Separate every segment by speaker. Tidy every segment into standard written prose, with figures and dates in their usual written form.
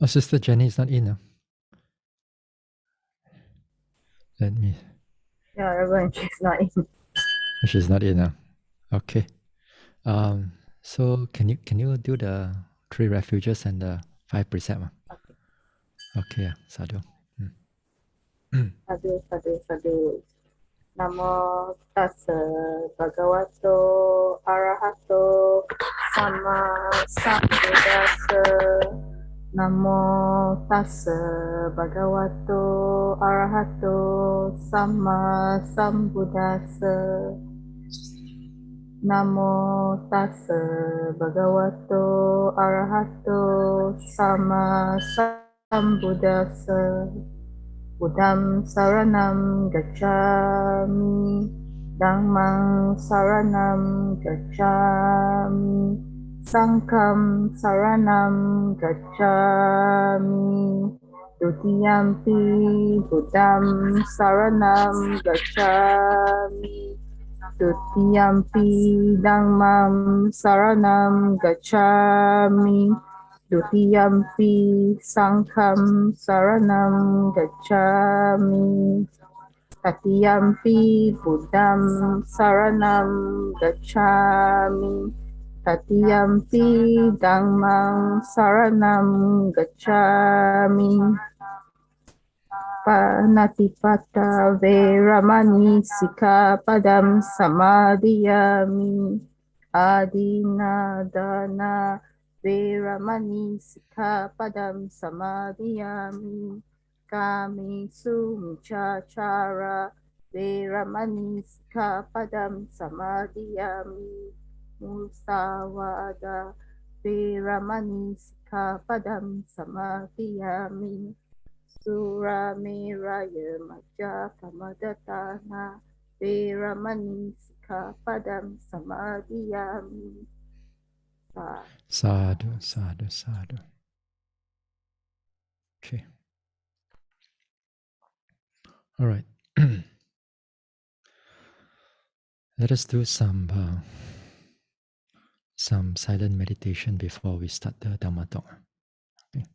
Speaker 1: Oh, Sister Jenny is not in now. Let me.
Speaker 2: Yeah, Reverend, she's not in.
Speaker 1: She's not in now. Okay. So can you do the 3 refuges and the 5 precepts?
Speaker 2: Okay.
Speaker 1: Okay, sadhu.
Speaker 2: Sadhu, sadhu, sadhu. Namo tassa bhagavato arahato sama sambuddhassa. Namo tassa bhagavato arahato sama sambuddhassa. Namo tassa bhagavato arahato sama sambuddhassa. Buddham saranam gacchami, Dhammang saranam gacchami, Sangham saranam gacchami, Dutiyampi Buddham saranam gacchami, Dutiyampi Dhammam saranam gacchami, Dutiyampi Sangham Saranam Gacchami. Tatiyampi Buddham Saranam Gacchami. Tatiyampi Dhammam Saranam Gacchami. Panatipata Veramani Sikapadam Samadhiyami. Adina Dana Veramani Sikapadam Samadhiyami. Kamisu Michachara Veramani Sikapadam Samadhiyami. Musawada Veramani Sikapadam Samadhiyami. Sura Miraya Maja Kamadatana Veramani Sikapadam Samadhiyami.
Speaker 1: Sadhu, sadhu, sadhu. Okay. All right. Let us do some silent meditation before we start the Dhamma Talk. Okay.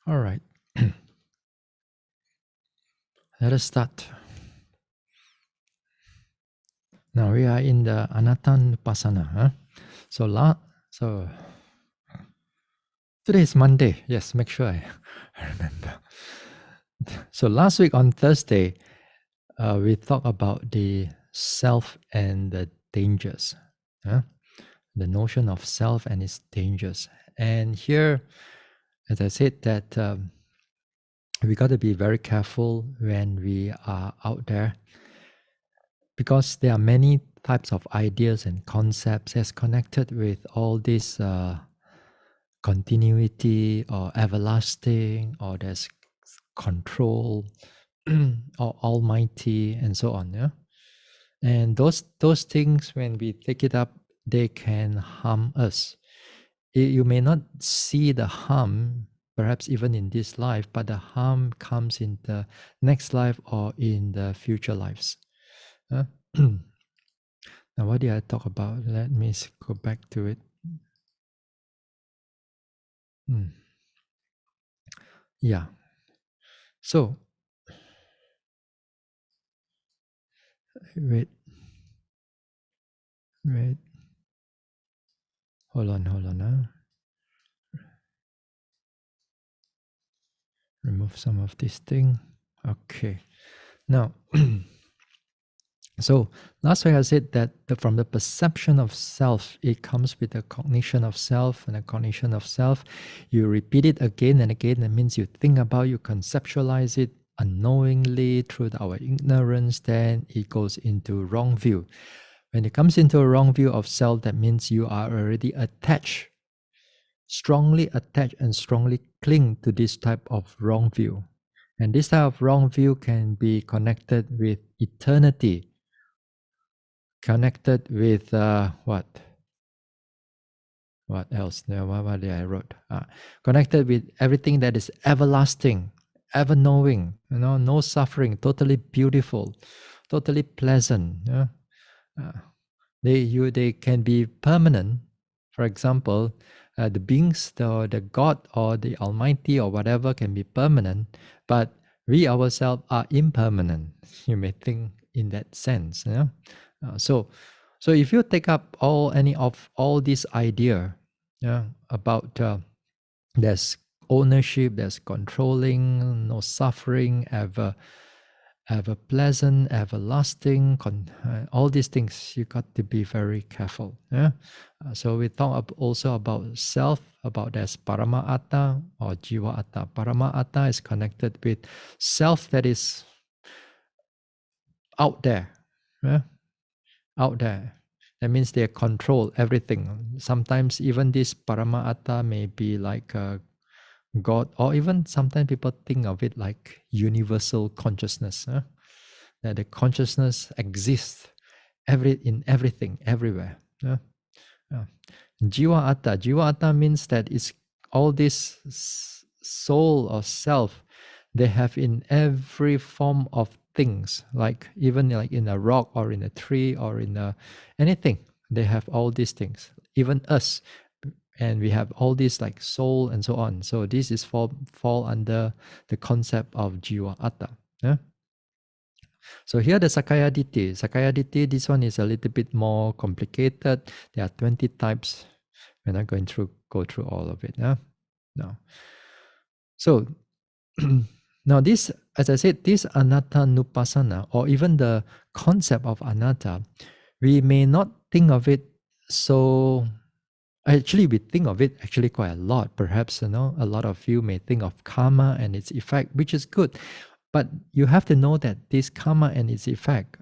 Speaker 1: All right. Let us start. Now we are in the Anattānupassanā. Huh? So today is Monday. Yes, make sure I remember. So last week on Thursday, we talked about the self and the dangers. Huh? The notion of self and its dangers. And here, as I said, that we got to be very careful when we are out there, because there are many types of ideas and concepts that's connected with all this continuity or everlasting, or there's control or almighty and so on. Yeah, and those things, when we take it up, they can harm us. You may not see the harm perhaps even in this life, but the harm comes in the next life or in the future lives. Now, what did I talk about? Let me go back to it. Yeah. So, wait. Hold on. Remove some of this thing. Okay. Now, so last week I said that from the perception of self, it comes with the cognition of self, and the cognition of self, you repeat it again and again. That means you think about, you conceptualize it unknowingly through our ignorance. Then it goes into wrong view. When it comes into a wrong view of self, that means you are already attached, strongly attached and strongly cling to this type of wrong view. And this type of wrong view can be connected with eternity, connected with what else? What did I wrote? Connected with everything that is everlasting, ever knowing, no suffering, totally beautiful, totally pleasant. They can be permanent. For example, the beings, the God or the Almighty or whatever can be permanent, but we ourselves are impermanent. You may think in that sense. So if you take up any of all this idea about there's ownership, there's controlling, no suffering, ever pleasant, everlasting, all these things, you got to be very careful. So we talk also about self, about there's Parama Atta or Jiva Atta. Parama Atta is connected with self that is out there. Out there. That means they control everything. Sometimes even this Parama Atta may be like God, or even sometimes people think of it like universal consciousness. That the consciousness exists in everything, everywhere. Jiva Atta means that it's all this soul or self they have in every form of things, like even like in a rock or in a tree or in anything. They have all these things, even us, and we have all these like soul and so on. So this is fall under the concept of Jiva Atta. So here the Sakaya Ditti, this one is a little bit more complicated. There are 20 types. We're not going to go through all of it. No. So now this, as I said, this Anattānupassanā, or even the concept of anatta, we may not think of it so. Actually, we think of it actually quite a lot. Perhaps a lot of you may think of karma and its effect, which is good. But you have to know that this karma and its effect,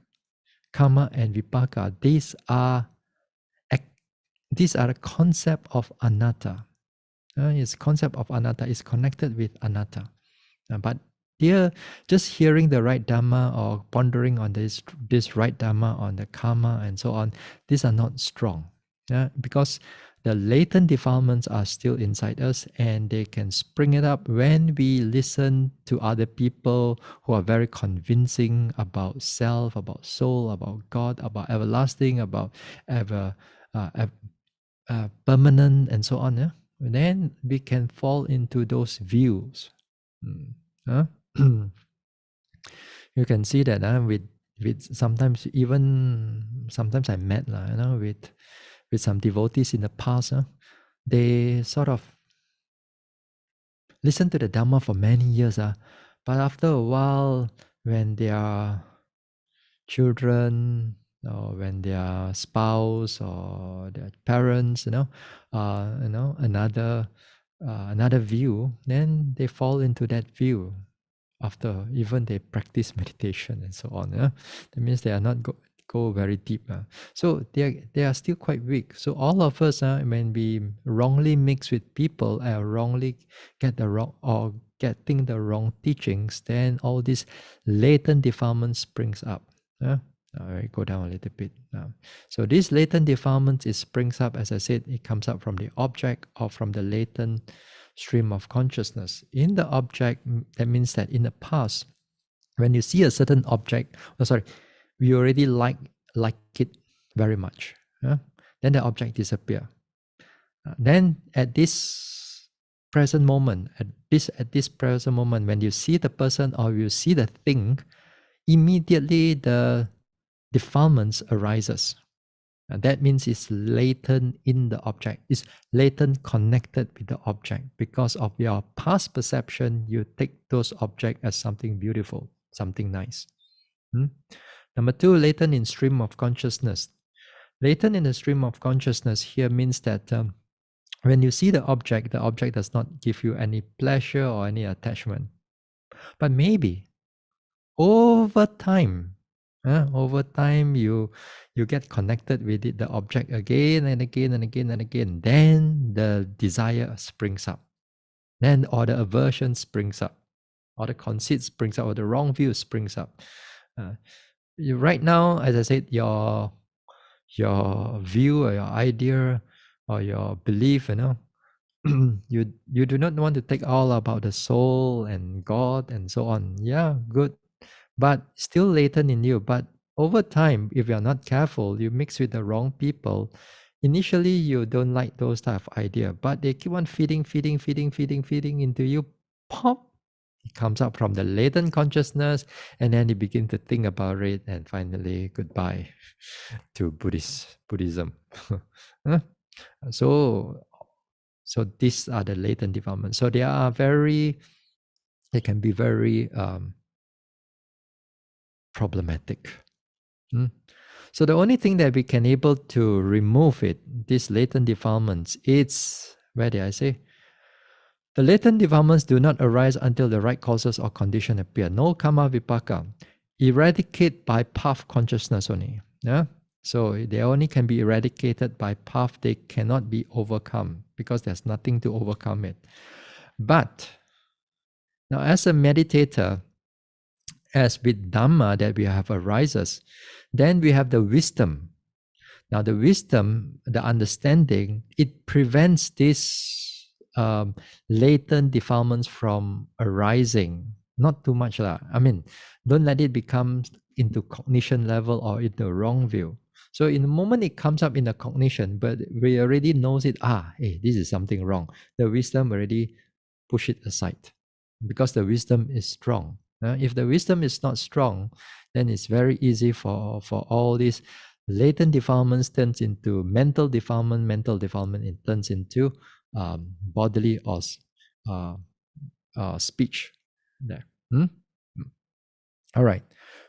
Speaker 1: karma and vipaka, these are the concept of anatta. Its concept of anatta is connected with anatta. But here, just hearing the right Dhamma or pondering on this right Dhamma on the karma and so on, these are not strong. Because the latent defilements are still inside us, and they can spring it up when we listen to other people who are very convincing about self, about soul, about God, about everlasting, about ever permanent, and so on. then we can fall into those views. Huh? You can see that with sometimes I met with some devotees in the past. They sort of listen to the Dhamma for many years, but after a while, when their children or when their spouse or their parents, another view, then they fall into that view after even they practice meditation and so on. That means they are not go very deep. So they are still quite weak. So all of us, when we wrongly mix with people, wrongly get the wrong or getting the wrong teachings, then all these latent defilements springs up. All right, go down a little bit. So this latent defilement springs up, as I said, it comes up from the object or from the latent stream of consciousness. In the object, that means that in the past, when you see a certain object, we already like it very much. Then the object disappear. Then at this present moment, when you see the person or you see the thing, immediately the defilements arises. That means it's latent in the object. It's latent connected with the object. Because of your past perception, you take those objects as something beautiful, something nice. Number two, latent in stream of consciousness. Latent in the stream of consciousness here means that when you see the object does not give you any pleasure or any attachment. But maybe over time, you get connected with it, the object again and again and again and again. Then the desire springs up. Then or the aversion springs up, or the conceit springs up, or the wrong view springs up. Right now, as I said, your view or your idea or your belief, you do not want to take all about the soul and God and so on. Yeah, good. But still latent in you. But over time, if you're not careful, you mix with the wrong people. Initially, you don't like those type of idea, but they keep on feeding into you. Pop! It comes out from the latent consciousness, and then you begin to think about it, and finally, goodbye to Buddhism. So these are the latent developments. So they can be very problematic. So the only thing that we can able to remove it, these latent defilements, it's, where did I say? The latent defilements do not arise until the right causes or condition appear. No karma vipaka. Eradicate by path consciousness only. Yeah? So they only can be eradicated by path. They cannot be overcome because there's nothing to overcome it. But now as a meditator, as with Dhamma that we have arises, then we have the wisdom. Now the wisdom, the understanding, it prevents these latent defilements from arising. Not too much. I mean, don't let it become into cognition level or into the wrong view. So in the moment it comes up in the cognition, but we already knows it, hey, this is something wrong. The wisdom already push it aside because the wisdom is strong. If the wisdom is not strong, then it's very easy for all these latent defilements turns into mental defilement it turns into bodily or speech there. All right,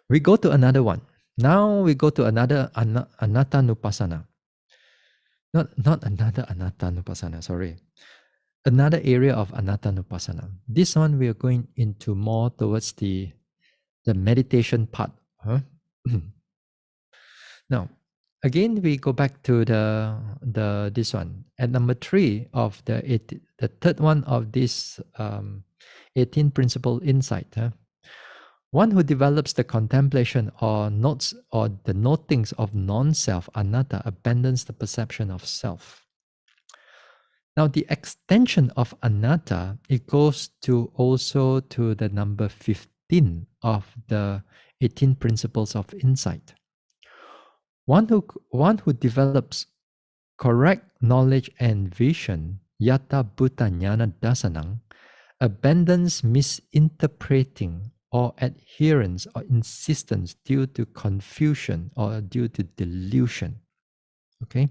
Speaker 1: we go to another one. Now we go to another Anattānupassanā. Not another Anattānupassanā, sorry. Another area of Anattānupassanā. This one we are going into more towards the meditation part. Now, again, we go back to the this one. At number 3 of the third one of this 18 principle insight. One who develops the contemplation or notes or the notings of non-self, anatta, abandons the perception of self. Now, the extension of anatta, it goes to also to the number 15 of the 18 principles of insight. One who develops correct knowledge and vision Yata Bhuta Jnana Dasanam abandons misinterpreting or adherence or insistence due to confusion or due to delusion. Okay.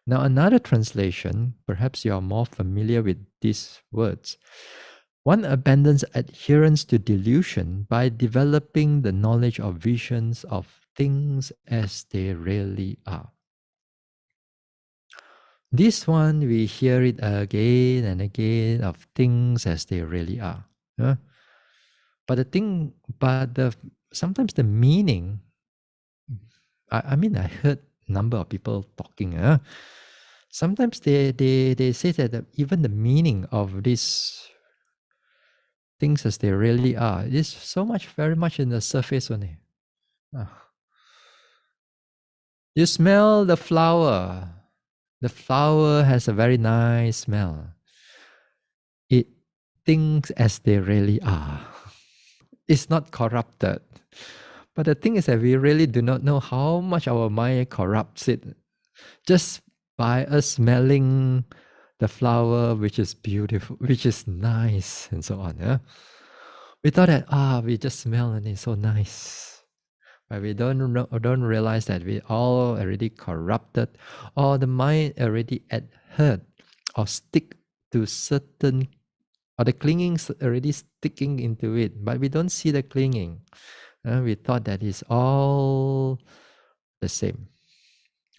Speaker 1: Now, another translation, perhaps you are more familiar with these words. One abandons adherence to delusion by developing the knowledge of visions of things as they really are. This one, we hear it again and again of things as they really are. Yeah? But sometimes the meaning, I mean, I heard a number of people talking. Sometimes they say that even the meaning of these things as they really are is so much, very much in the surface only. You smell the flower. The flower has a very nice smell. It thinks as they really are. It's not corrupted. But the thing is that we really do not know how much our mind corrupts it. Just by us smelling the flower, which is beautiful, which is nice, and so on. Yeah? We thought that, we just smell and it's so nice. But we don't realize that we all already corrupted, or the mind already adhered or stick to certain, or the clinging's already sticking into it, but we don't see the clinging. We thought that it's all the same,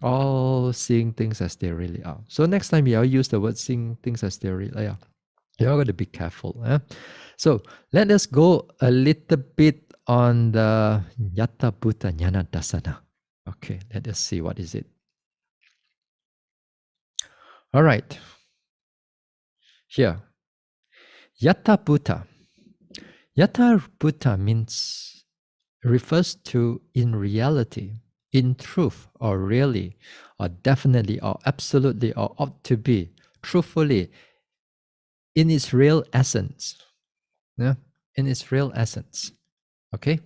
Speaker 1: all seeing things as they really are. So next time you all use the word seeing things as they really are, you're going to be careful. So let us go a little bit on the Yata Bhuta Jnana Dasana. Okay, let us see what is it. All right. Here. Yata Bhuta. Yata Bhuta refers to in reality, in truth, or really, or definitely, or absolutely, or ought to be, truthfully, in its real essence. Yeah? In its real essence. Okay?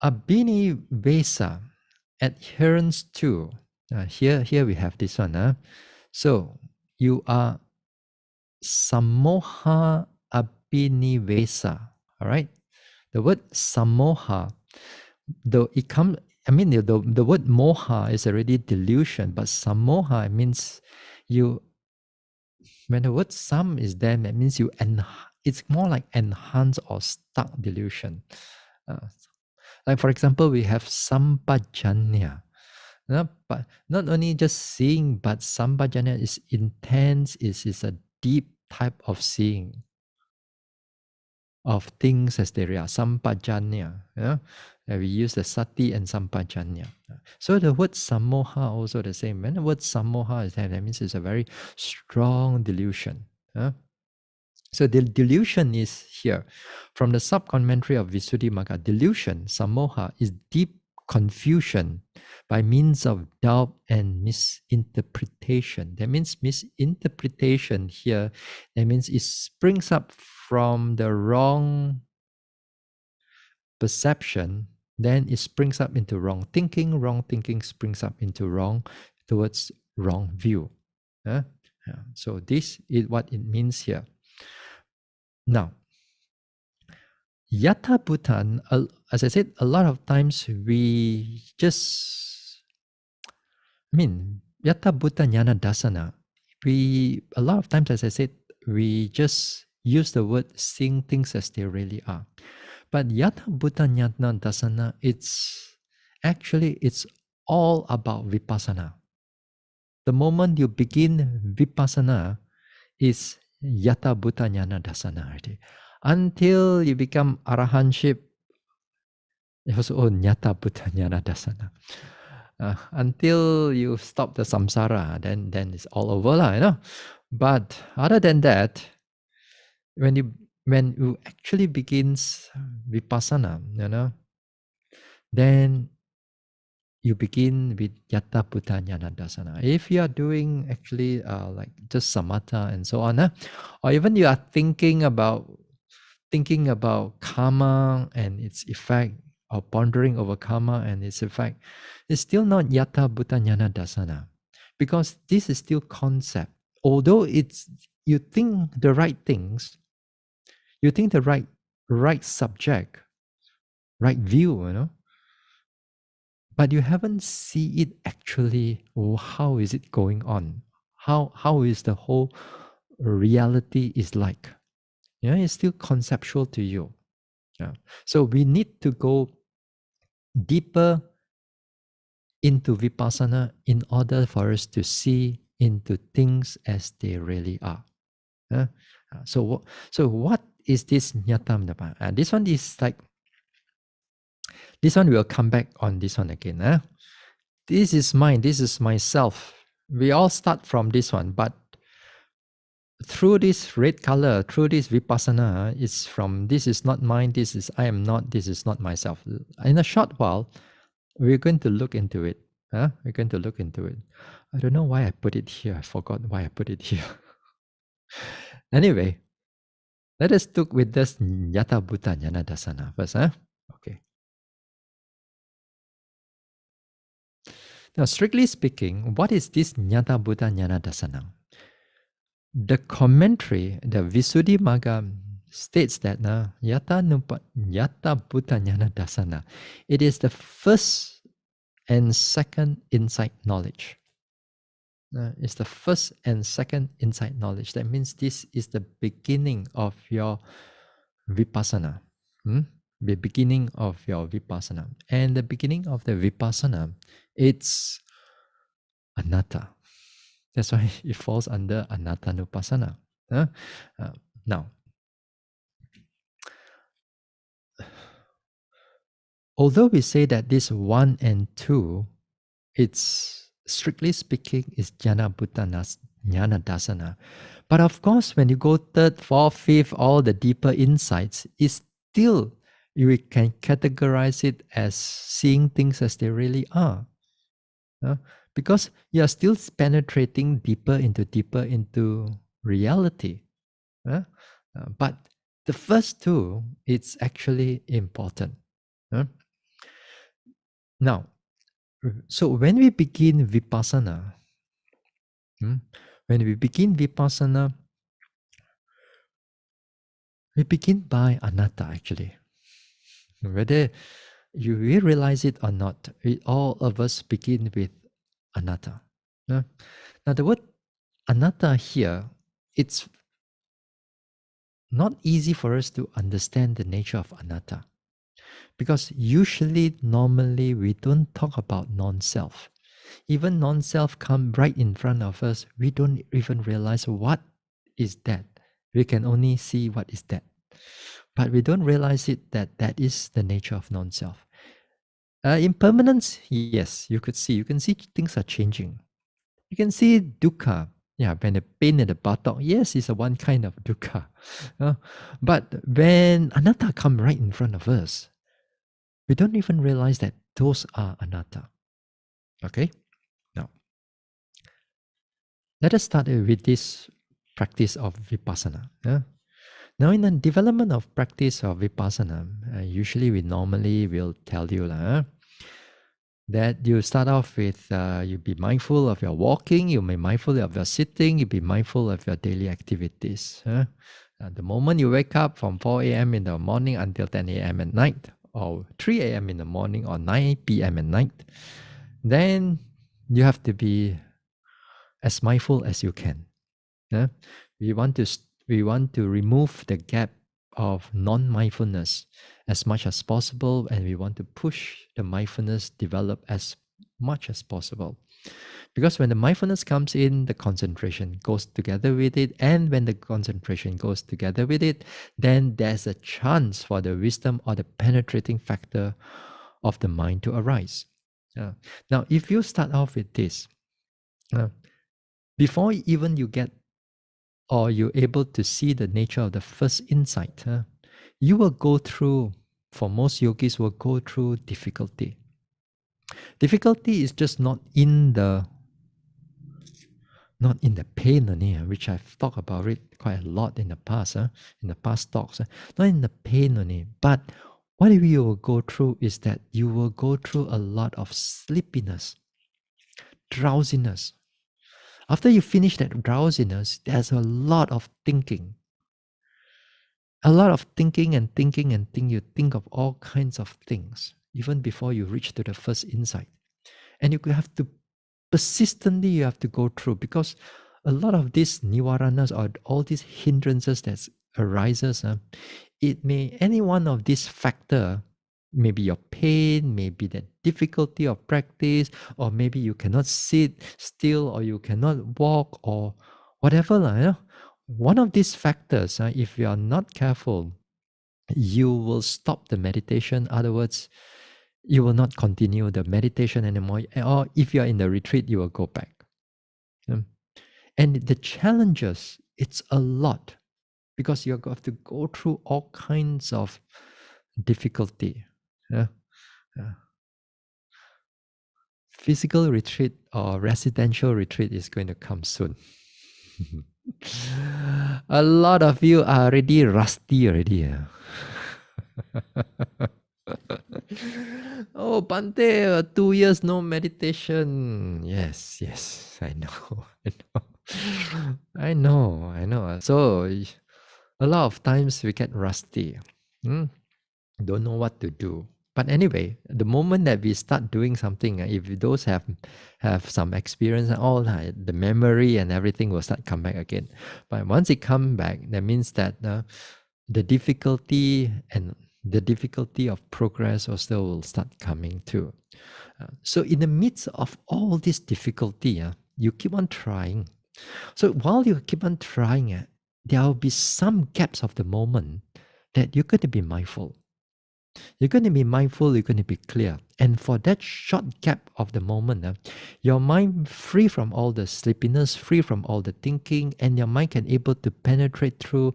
Speaker 1: Abhini Vesa, adherence to. Here we have this one. So you are Samoha Abhinivesa. All right? The word Samoha, though it comes, the word moha is already delusion, but Samoha means you, when the word sam is there, that means it's more like enhanced or stuck delusion. Like for example, we have sampajanya. But not only just seeing, but sampajanya is intense, is a deep type of seeing of things as they are. Sampajanya. We use the sati and sampajanya. So the word samoha also the same. When the word samoha is there, that means it's a very strong delusion. So the delusion is here. From the sub-commentary of Visuddhimagga, delusion, samoha, is deep confusion by means of doubt and misinterpretation. That means misinterpretation here, that means it springs up from the wrong perception, then it springs up into wrong thinking springs up into towards wrong view. So this is what it means here. Now, Yatha Bhutan, as I said, a lot of times we just, Yatha Bhuta Jnana Dasana, a lot of times, as I said, we just use the word seeing things as they really are. But Yatha Bhuta Jnana Dasana, it's all about Vipassana. The moment you begin Vipassana, is Yatha Bhuta Jnana Dasana already. Until you become Arahantship, it was all Nyata Bhuta Jnana Dasana. Until you stop the samsara, then it's all over, But other than that, when you actually begins Vipassana, then you begin with Yatha Bhuta Jnana Dasana. If you are doing actually like just samatha and so on, or even you are thinking about karma and its effect, or pondering over karma and its effect, it's still not Yatha Bhuta Jnana Dasana. because this is still concept. Although it's you think the right things, you think the right subject, right view, but you haven't see it actually. How is it going on? How is the whole reality is like? Yeah, it's still conceptual to you. Yeah. So we need to go deeper into vipassana in order for us to see into things as they really are. Uh, so what is this nyatam? This one is like, this one will come back on this one again. This is mine, this is myself. We all start from this one, but through this red color, through this vipassana, it's from this is not mine, this is I am not, this is not myself. In a short while, we're going to look into it. We're going to look into it. I don't know why I put it here. I forgot why I put it here. Anyway, let us look with this Yata Bhuta Jnana Dasana first. Okay. Now, strictly speaking, what is this Nyata Buddha Jnana Dasana? The commentary, the Visuddhimagga, states that Yata Buddha Jnana Dasana, it is the first and second insight knowledge. It's the first and second insight knowledge. That means this is the beginning of your vipassana. The beginning of your vipassana. And the beginning of the vipassana, it's anatta. That's why it falls under Anattānupassanā. Now, although we say that this 1 and 2, it's strictly speaking is Jnana Bhuta Jnana Dasana. But of course, when you go 3rd, 4th, 5th, all the deeper insights, it's still, you can categorize it as seeing things as they really are. Because you are still penetrating deeper into reality. But the first two, it's actually important. Now, so when we begin vipassana, we begin by anatta actually. Whether you realize it or not, all of us begin with anatta. Now the word anatta here, it's not easy for us to understand the nature of anatta. Because normally, we don't talk about non-self. Even non-self come right in front of us, we don't even realize what is that. We can only see what is that. But we don't realize it that is the nature of non-self. Impermanence, yes, you can see things are changing. You can see dukkha. Yeah, when the pain in the buttock, yes, it's a one kind of dukkha. But when anatta come right in front of us, we don't even realize that those are anatta. Okay? Now, let us start with this practice of vipassana. Now, in the development of practice of vipassana, usually we normally will tell you that you start off with, you be mindful of your walking, you be mindful of your sitting, you be mindful of your daily activities. The moment you wake up from 4 a.m. in the morning until 10 a.m. at night, or 3 a.m. in the morning or 9 p.m. at night, then you have to be as mindful as you can. We want to remove the gap of non-mindfulness as much as possible, and we want to push the mindfulness develop as much as possible. Because when the mindfulness comes in, the concentration goes together with it, and when the concentration goes together with it, then there's a chance for the wisdom or the penetrating factor of the mind to arise. Now, if you start off with this, before even you get or you're able to see the nature of the first insight, you will go through, for most yogis will go through difficulty. Difficulty is just not in the pain only, which I've talked about it quite a lot in the past, in the past talks. Not in the pain only, but what you will go through is that you will go through a lot of sleepiness, drowsiness. After you finish that drowsiness, there's a lot of thinking. A lot of thinking and thinking and thinking. You think of all kinds of things, even before you reach to the first insight. And you have to persistently, you have to go through, because a lot of these nivaranas or all these hindrances that arises, it may, any one of these factor, maybe your pain, maybe the difficulty of practice, or maybe you cannot sit still, or you cannot walk, or whatever. One of these factors, if you are not careful, you will stop the meditation. In other words, you will not continue the meditation anymore. Or if you are in the retreat, you will go back. And the challenges, it's a lot, because you have to go through all kinds of difficulty. Yeah. Physical retreat or residential retreat is going to come soon. A lot of you are already rusty already. Oh, Bhante, 2 years no meditation. Yes, I know, I know. So a lot of times we get rusty. Don't know what to do. But anyway, the moment that we start doing something, if those have some experience and all, the memory and everything will start come back again. But once it come back, that means that the difficulty of progress also will start coming too. So in the midst of all this difficulty, you keep on trying. So while you keep on trying, there will be some gaps of the moment that you're going to be mindful. You're going to be mindful, you're going to be clear. And for that short gap of the moment, your mind free from all the sleepiness, free from all the thinking, and your mind can able to penetrate through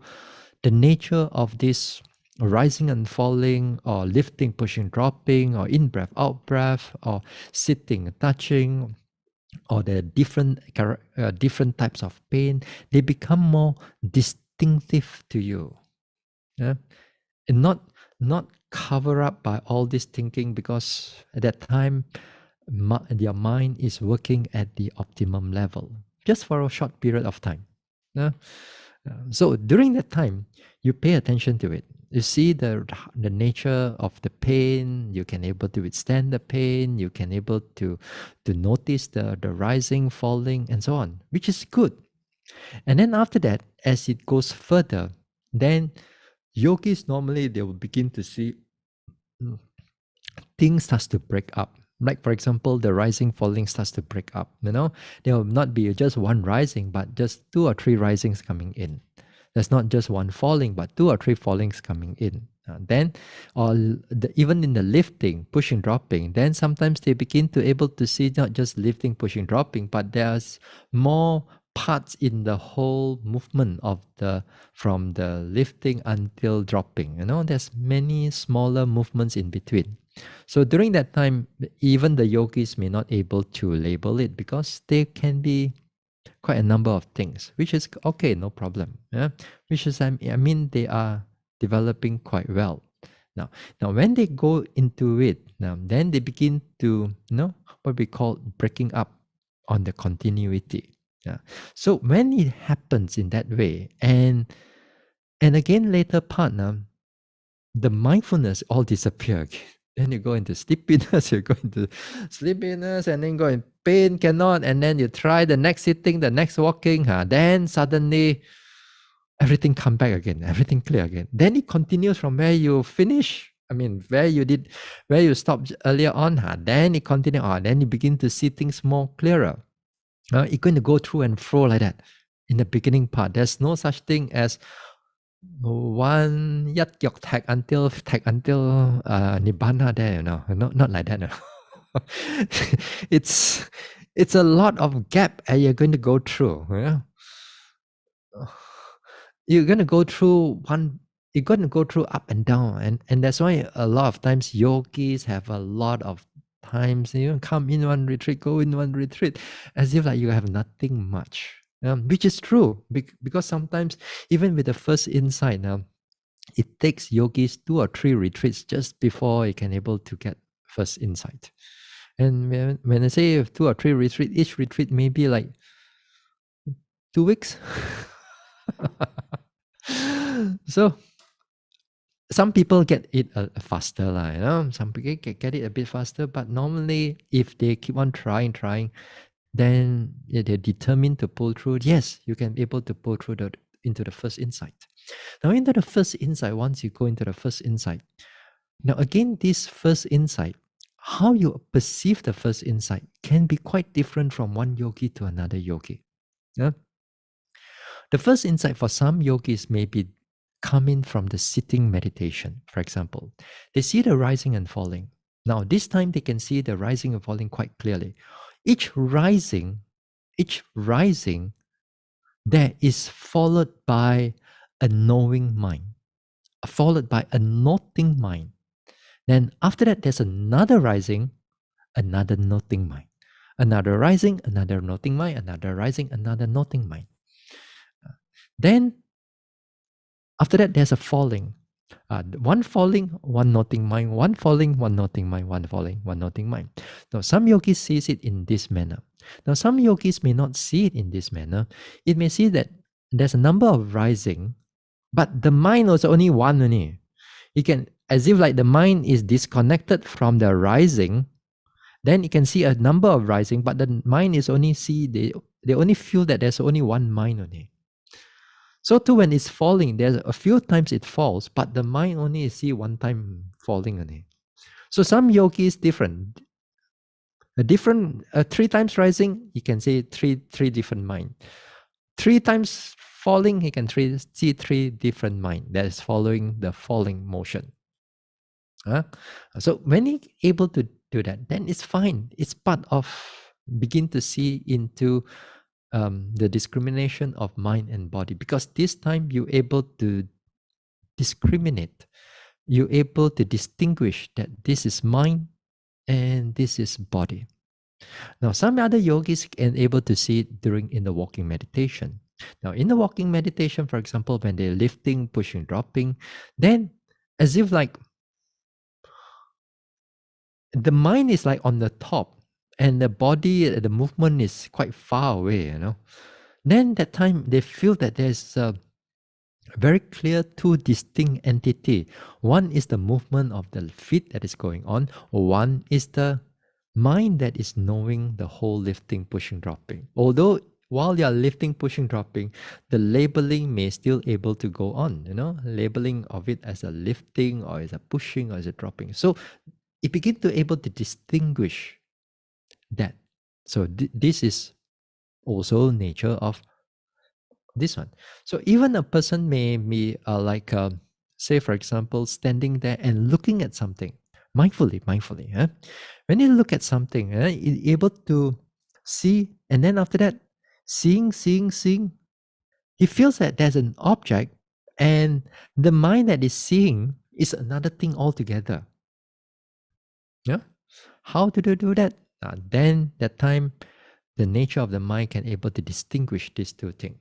Speaker 1: the nature of this rising and falling, or lifting, pushing, dropping, or in-breath, out-breath, or sitting, touching, or the different types of pain. They become more distinctive to you. Yeah? And not cover up by all this thinking, because at that time your mind is working at the optimum level just for a short period of time. So during that time, you pay attention to it. You see the nature of the pain. You can able to withstand the pain. You can able to notice the rising, falling, and so on, which is good. And then after that, as it goes further, then yogis normally they will begin to see things starts to break up. Like for example, the rising, falling starts to break up. There will not be just one rising, but just 2 or 3 risings coming in. There's not just one falling, but 2 or 3 fallings coming in. Then, even in the lifting, pushing, dropping, then sometimes they begin to able to see not just lifting, pushing, dropping, but there's more parts in the whole movement of from the lifting until dropping. There's many smaller movements in between. So during that time, even the yogis may not able to label it, because there can be quite a number of things, which is okay, no problem. Yeah, which is I mean they are developing quite well. Now when they go into it, then they begin to what we call breaking up on the continuity. Yeah. So when it happens in that way, and again later part now, the mindfulness all disappear. Then you go into sleepiness, you go into sleepiness, and then go in pain, cannot, and then you try the next sitting, the next walking, then suddenly everything come back again, everything clear again. Then it continues from where you finish. I mean, where you stopped earlier on, then it continues on. Then you begin to see things more clearer. You're going to go through and fro like that. In the beginning part, there's no such thing as one yat yok tag until nibbana there, not like that. No. it's a lot of gap and you're going to go through. You're going to go through you're going to go through up and down, and that's why a lot of times yogis have a lot of times come in one retreat, go in one retreat, as if like you have nothing much. Which is true, because sometimes even with the first insight, it takes yogis 2 or 3 retreats just before you can able to get first insight. And when I say 2 or 3 retreats, each retreat may be like 2 weeks. So some people get it faster, some people get it a bit faster, but normally if they keep on trying, then they're determined to pull through. Yes, you can be able to pull through into the first insight. Now, into the first insight, once you go into the first insight, now again, this first insight, how you perceive the first insight can be quite different from one yogi to another yogi. Yeah? The first insight for some yogis may be coming from the sitting meditation. For example, they see the rising and falling. Now, this time they can see the rising and falling quite clearly. Each rising, there is followed by a knowing mind, followed by a noting mind. Then after that, there's another rising, another noting mind. Another rising, another noting mind, another rising, another noting mind. Then after that, there's a falling. One falling, one noting mind, one falling, one noting mind, one falling, one noting mind. Now, some yogis sees it in this manner. Now, some yogis may not see it in this manner. It may see that there's a number of rising, but the mind was only one only. You can, as if like the mind is disconnected from the rising, then you can see a number of rising, but the mind is only they only feel that there's only one mind only. So too when it's falling, there's a few times it falls, but the mind only see one time falling only. So some yogi is different. A different 3 times rising, you can see three different mind. 3 times falling, he can see 3 different mind that is following the falling motion. So when he able to do that, then it's fine. It's part of begin to see into the discrimination of mind and body, because this time you're able to discriminate, you're able to distinguish that this is mind and this is body. Now, some other yogis can able to see it in the walking meditation. Now, in the walking meditation, for example, when they're lifting, pushing, dropping, then as if like the mind is like on the top and the body, the movement is quite far away, Then that time they feel that there's a very clear 2 distinct entity. One is the movement of the feet that is going on, or one is the mind that is knowing the whole lifting, pushing, dropping. Although while you're lifting, pushing, dropping, the labeling may still able to go on, labeling of it as a lifting or as a pushing or as a dropping. So it begins to able to distinguish that. So this is also nature of this one. So even a person may be say for example, standing there and looking at something mindfully. When you look at something, you're able to see, and then after that, seeing, he feels that there's an object, and the mind that is seeing is another thing altogether. Yeah, how do they do that? Then that time, the nature of the mind can able to distinguish these 2 things.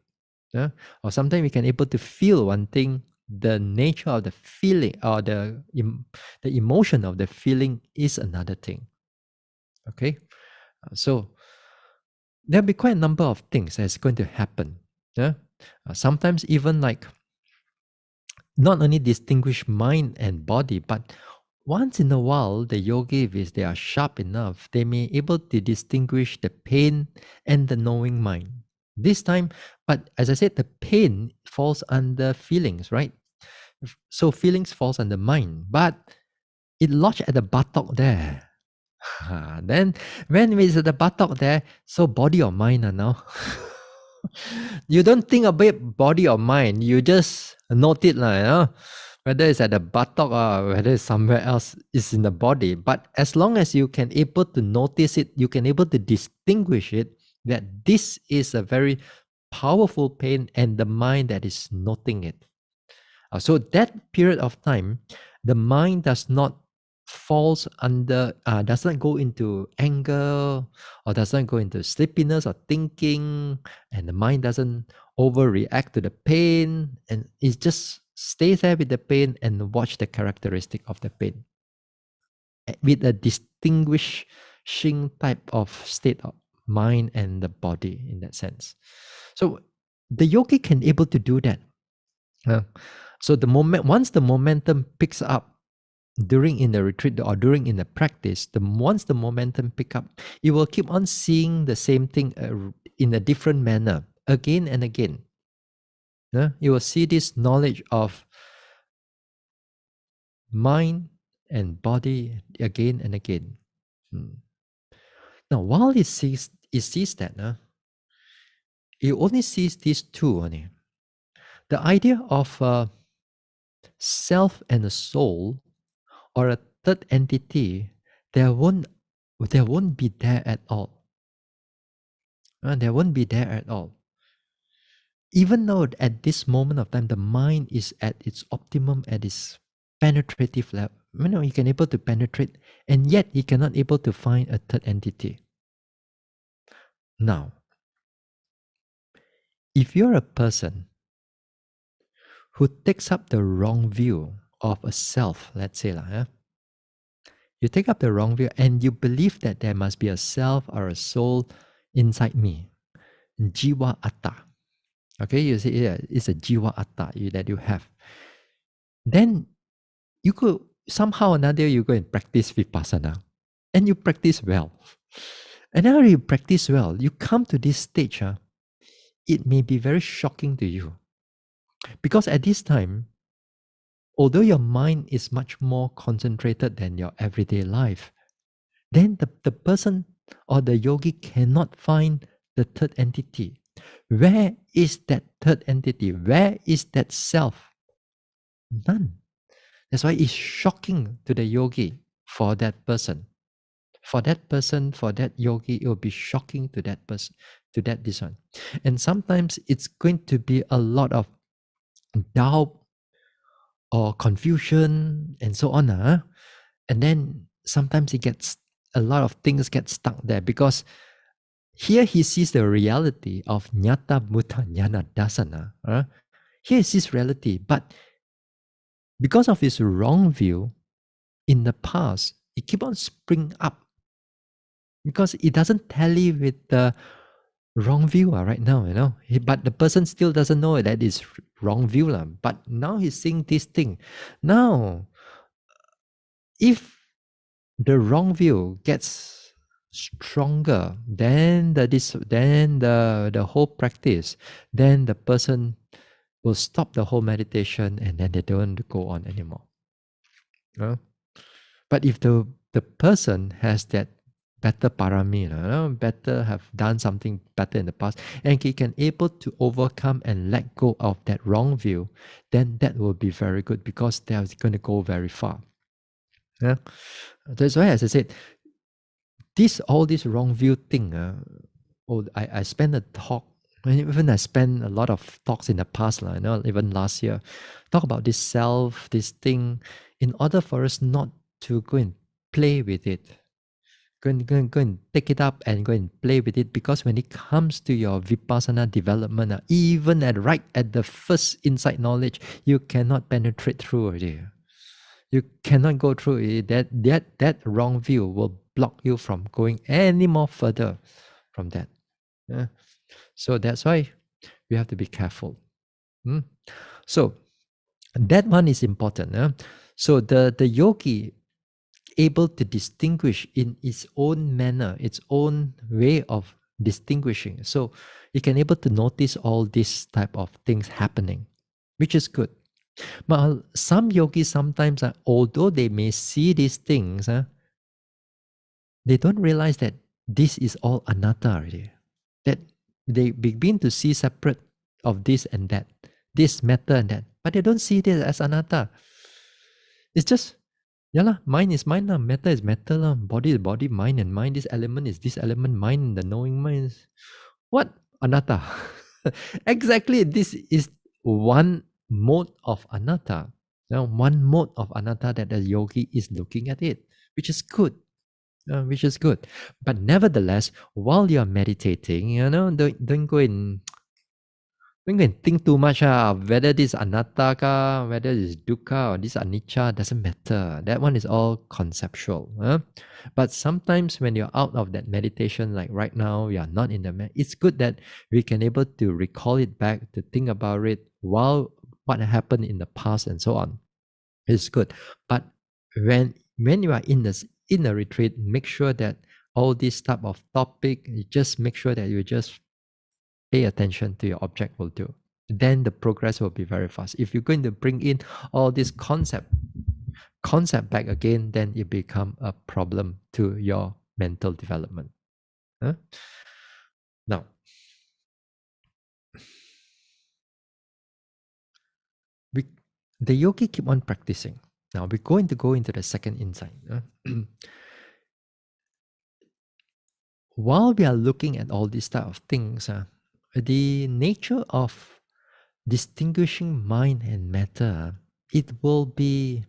Speaker 1: Or sometimes we can able to feel one thing, the nature of the feeling or the emotion of the feeling is another thing. Okay, so there'll be quite a number of things that's going to happen. Sometimes even like not only distinguish mind and body, but once in a while, the yogi, if they are sharp enough, they may able to distinguish the pain and the knowing mind. This time, but as I said, the pain falls under feelings, right? So feelings falls under mind, but it lodged at the buttock there. Then when it's at the buttock there, so body or mind now? You don't think about body or mind, you just note it, whether it's at the buttock or whether it's somewhere else, it's in the body. But as long as you can able to notice it, you can able to distinguish it, that this is a very powerful pain and the mind that is noting it. So that period of time, the mind does not falls under, does not go into anger or does not go into sleepiness or thinking, and the mind doesn't overreact to the pain, and it just stays there with the pain and watch the characteristic of the pain with a distinguishing type of state of mind and the body in that sense. So The yogi can able to do that. So the once the momentum picks up during in the retreat or during in the practice, once the momentum pick up, you will keep on seeing the same thing in a different manner again and again. You will see this knowledge of mind and body again and again. Now, while it sees that, it only sees these two only. The idea of self and a soul or a third entity, there won't be there at all. There won't be there at all. Even though at this moment of time, the mind is at its optimum, at its penetrative level. You can able to penetrate, and yet you cannot able to find a third entity. Now, if you're a person who takes up the wrong view of a self, let's say, you take up the wrong view and you believe that there must be a self or a soul inside me, jiwa atta. Okay, you say it's a jiwa atta that you have. Then you could somehow or another you go and practice vipassana, and you practice well. And now you practice well, you come to this stage, it may be very shocking to you. Because at this time, although your mind is much more concentrated than your everyday life, then the person or the yogi cannot find the third entity. Where is that third entity? Where is that self? None. That's why it's shocking to the yogi for that person. For that person, for that yogi, it will be shocking to that person, to that this one. And sometimes it's going to be a lot of doubt or confusion and so on. And then sometimes it gets a lot of things get stuck there because here he sees the reality of nyata bhuta jnana dasana. Here he sees reality, but because of his wrong view in the past, it keep on spring up because it doesn't tally with the wrong view right now, but the person still doesn't know that is wrong view but now he's seeing this thing. Now, if the wrong view gets stronger than the whole practice, then the person will stop the whole meditation and then they don't go on anymore. But if the person has that better parami, better have done something better in the past, and he can able to overcome and let go of that wrong view, then that will be very good because they are going to go very far. That's why, as I said, all this wrong view thing. I spent a talk. Even I spent a lot of talks in the past, even last year, talk about this self, this thing, in order for us not to go and play with it. Go and take it up and go and play with it, because when it comes to your vipassana development, even right at the first insight knowledge, you cannot penetrate through it. You cannot go through it. That wrong view will block you from going any more further from that. So that's why we have to be careful. So that one is important. So the yogi able to distinguish in its own manner, its own way of distinguishing. So you can able to notice all these type of things happening, which is good. But some yogis sometimes, although they may see these things, they don't realize that this is all anatta already. That they begin to see separate of this and that, this matter and that, but they don't see this as anatta. It's just, mind is mind, matter is matter, body is body, mind and mind, this element is this element, mind, the knowing mind is what? Anatta. Exactly, this is one mode of anatta. One mode of anatta that the yogi is looking at it, which is good. But nevertheless, while you're meditating, don't go and When you think too much, whether this anatta ka, whether this dukkha or this anicca, doesn't matter. That one is all conceptual. But sometimes when you're out of that meditation, like right now, you are not in the it's good that we can able to recall it back, to think about it while what happened in the past and so on. It's good. But when you are in a retreat, make sure that all this type of topic, you just make sure that you just pay attention to your object will do. Then the progress will be very fast. If you're going to bring in all this concept back again, then it become a problem to your mental development. Now, the yogi keep on practicing. Now we're going to go into the second insight. While we are looking at all these type of things, the nature of distinguishing mind and matter, it will be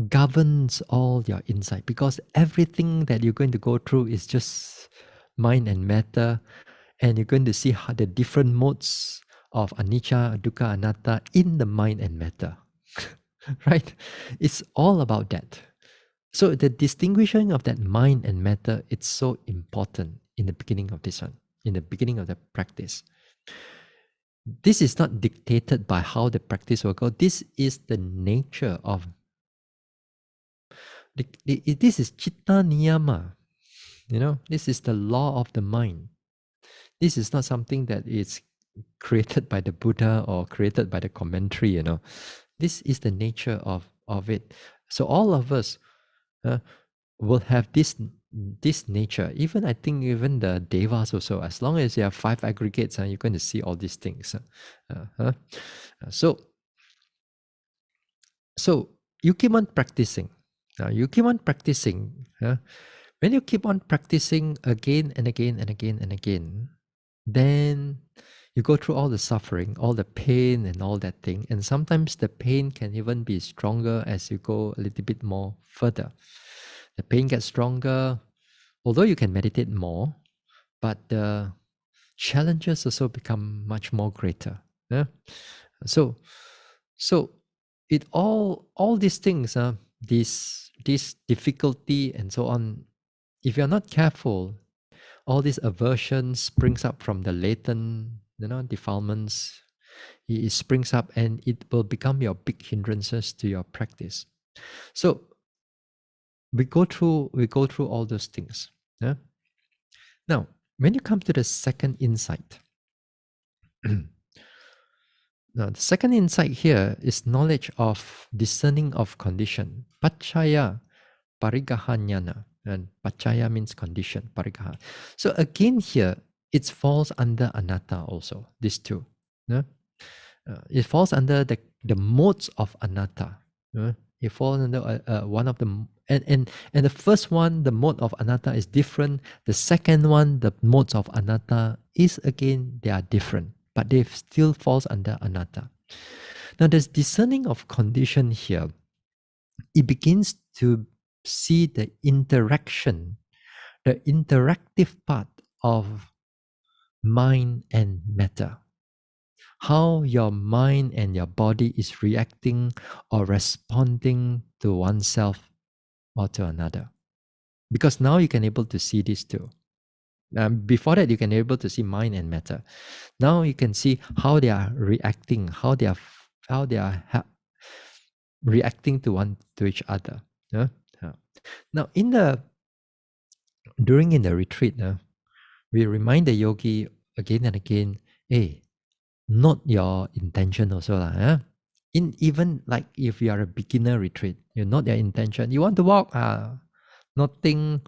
Speaker 1: governs all your insight, because everything that you're going to go through is just mind and matter, and you're going to see how the different modes of anicca, dukkha, anatta in the mind and matter. Right? It's all about that. So the distinguishing of that mind and matter, it's so important in the beginning of this one, in the beginning of the practice. This is not dictated by how the practice will go. This is the nature of this is chitta niyama. This is the law of the mind. This is not something that is created by the Buddha or created by the commentary. This is the nature of it. So all of us will have this nature. Even I think even the devas also, as long as you have 5 aggregates, you're going to see all these things. So you keep on practicing. Now you keep on practicing. When you keep on practicing again and again and again and again, then you go through all the suffering, all the pain and all that thing. And sometimes the pain can even be stronger as you go a little bit more further. The pain gets stronger, although you can meditate more, but the challenges also become much more greater. So it all these things, this difficulty and so on, if you're not careful, all this aversion springs up from the latent, defilements. It springs up and it will become your big hindrances to your practice. So we go through all those things. Now, when you come to the second insight, now the second insight here is knowledge of discerning of condition. Paccaya parigahanyana. And paccaya means condition, parigaha. So again here, it falls under anatta also, these two. It falls under the modes of anatta. It falls under one of the, and the first one, the mode of anatta is different. The second one, the modes of anatta is again, they are different, but they still falls under anatta. Now there's discerning of condition here. It begins to see the interaction, the interactive part of mind and matter. How your mind and your body is reacting or responding to oneself or to another. Because now you can able to see these two. Before that, you can able to see mind and matter. Now you can see how they are reacting, how they are reacting to each other. Now, during the retreat, we remind the yogi again and again, hey, note your intention also. Even like if you are a beginner retreat, you note your intention. You want to walk, noting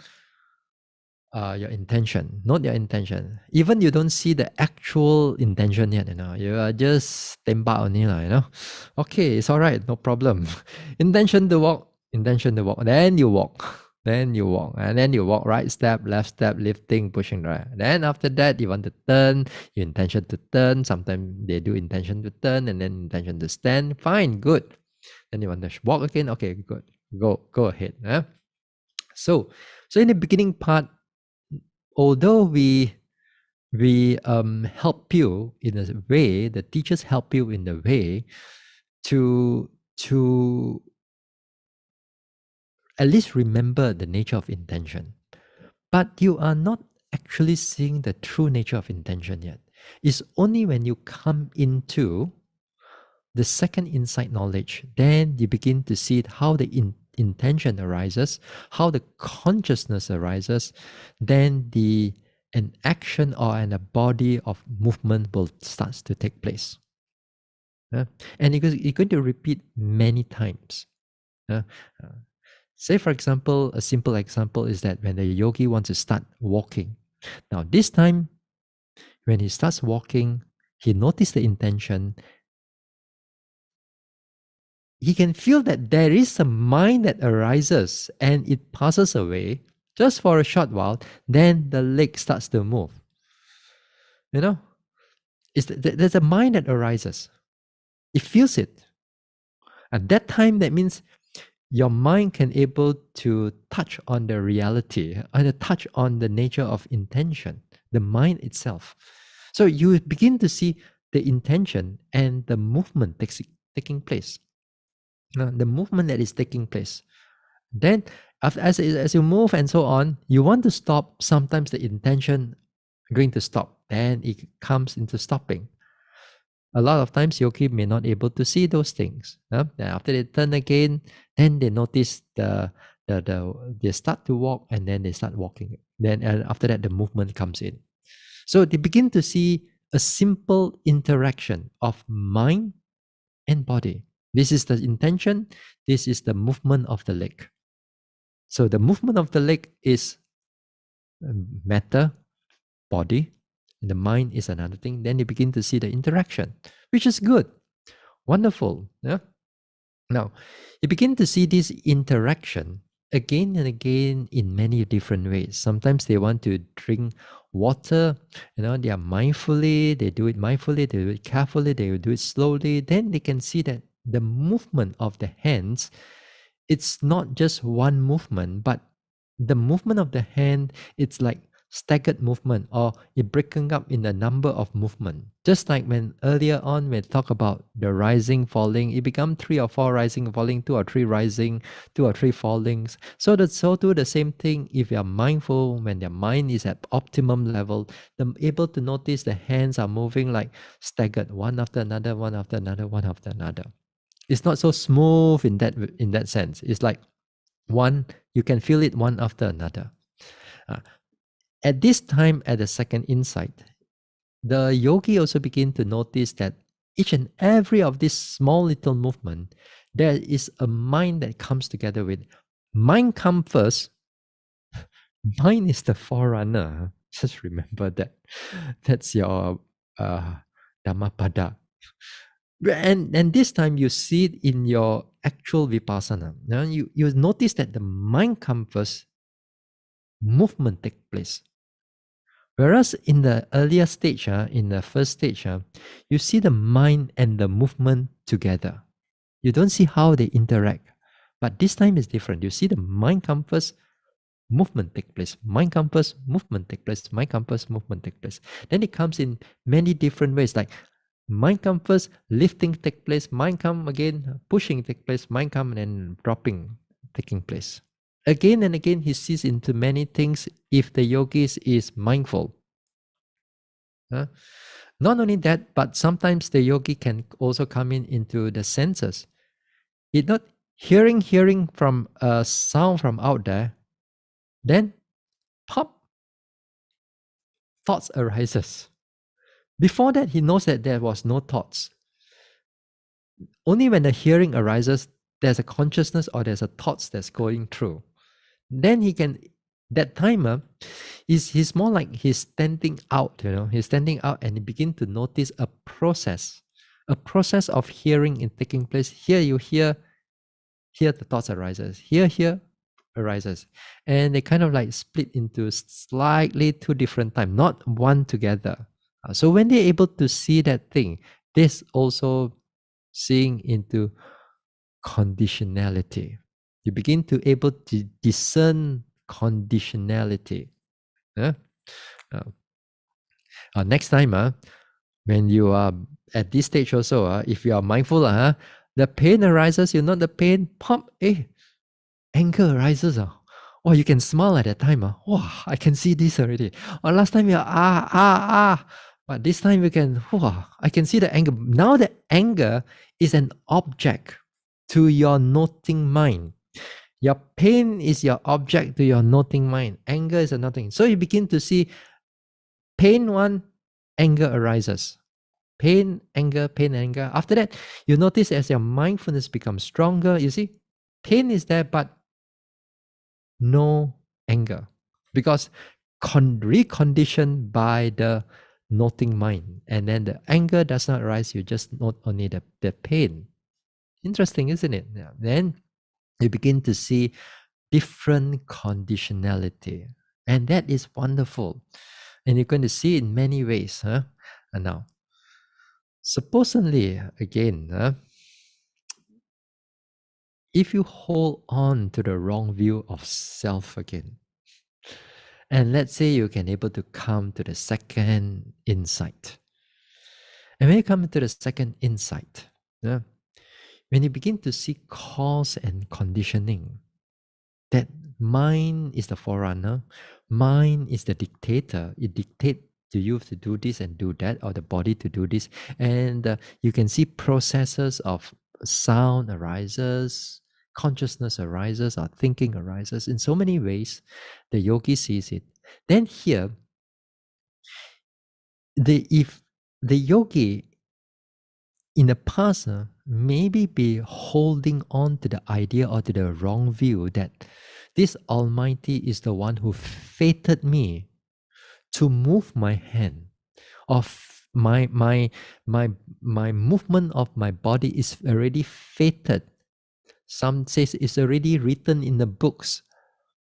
Speaker 1: your intention. Note your intention. Even you don't see the actual intention yet, you are just tembak only, Okay, it's all right, no problem. Intention to walk. Then you walk. And then you walk right step, left step, lifting, pushing right. Then after that, you want to turn, your intention to turn. Sometimes they do intention to turn and then intention to stand. Fine, good. Then you want to walk again. Okay, good. Go ahead. So in the beginning part, although we we help you in a way, the teachers help you in the way to at least remember the nature of intention. But you are not actually seeing the true nature of intention yet. It's only when you come into the second insight knowledge, then you begin to see how the intention arises, how the consciousness arises, then an action or a body of movement will start to take place. And you're going to repeat many times. Say, for example, a simple example is that when the yogi wants to start walking. Now, this time, when he starts walking, he notices the intention. He can feel that there is a mind that arises and it passes away just for a short while. Then the leg starts to move. You know, there's a mind that arises. It feels it. At that time, that means your mind can able to touch on the reality and touch on the nature of intention, the mind itself. So you begin to see the intention and the movement taking place. The movement that is taking place. Then as you move and so on, you want to stop. Sometimes the intention going to stop. Then it comes into stopping. A lot of times yogi may not able to see those things. Then after they turn again, then they notice they start to walk and then they start walking. Then after that the movement comes in. So they begin to see a simple interaction of mind and body. This is the intention. This is the movement of the leg. So the movement of the leg is matter, body, and the mind is another thing. Then you begin to see the interaction, which is good, wonderful. Yeah. Now, you begin to see this interaction again and again in many different ways. Sometimes they want to drink water, they are mindfully, they do it mindfully, they do it carefully, they will do it slowly. Then they can see that the movement of the hands, it's not just one movement, but the movement of the hand, it's like staggered movement, or it breaking up in a number of movement. Just like when earlier on we talk about the rising, falling, it become 3 or 4 rising, falling, 2 or 3 rising, 2 or 3 fallings. So do the same thing. If you are mindful, when your mind is at optimum level, then able to notice the hands are moving like staggered, one after another, one after another, one after another. It's not so smooth in that sense. It's like one, you can feel it one after another. At this time, at the second insight, the yogi also begin to notice that each and every of this small little movement, there is a mind that comes together with. Mind come first. Mind is the forerunner. Just remember that. That's your Dhammapada. And this time you see it in your actual vipassana. Now you notice that the mind comes first, movement takes place. Whereas in the earlier stage, in the first stage, you see the mind and the movement together. You don't see how they interact. But this time is different. You see the mind come first, movement take place. Mind come first, movement take place. Mind come first, movement take place. Then it comes in many different ways, like mind come first, lifting take place. Mind come again, pushing take place. Mind come and then dropping taking place. Again and again, he sees into many things if the yogis is mindful. Not only that, but sometimes the yogi can also come into the senses. It's not hearing from a sound from out there, then pop, thoughts arises. Before that, he knows that there was no thoughts. Only when the hearing arises, there's a consciousness or there's a thoughts that's going through. Then he can, that timer, he's more like he's standing out, he's standing out and he begin to notice a process of hearing in taking place. Here you hear the thoughts arises. Here arises. And they kind of like split into slightly 2 different times, not one together. So when they're able to see that thing, this also seeing into conditionality. You begin to able to discern conditionality. Next time, when you are at this stage also, if you are mindful, the pain arises, you know the pain, pop, anger arises. Oh, you can smile at that time. Wow, I can see this already. Or last time you are. But this time you can, wow, I can see the anger. Now the anger is an object to your noting mind. Your pain is your object to your noting mind. Anger is a noting. So you begin to see pain one, anger arises. Pain, anger, pain, anger. After that, you notice as your mindfulness becomes stronger, you see, pain is there, but no anger. Because reconditioned by the noting mind. And then the anger does not arise, you just note only the pain. Interesting, isn't it? Yeah. Then you begin to see different conditionality. And that is wonderful. And you're going to see in many ways. And now, supposedly, again, if you hold on to the wrong view of self again, and let's say you can able to come to the second insight. And when you come to the second insight, when you begin to see cause and conditioning, that mind is the forerunner, mind is the dictator. It dictates to you to do this and do that, or the body to do this. And you can see processes of sound arises, consciousness arises, or thinking arises in so many ways. The yogi sees it. Then here, if the yogi in the past maybe be holding on to the idea or to the wrong view that this Almighty is the one who fated me to move my hand, of my movement of my body is already fated. Some says it's already written in the books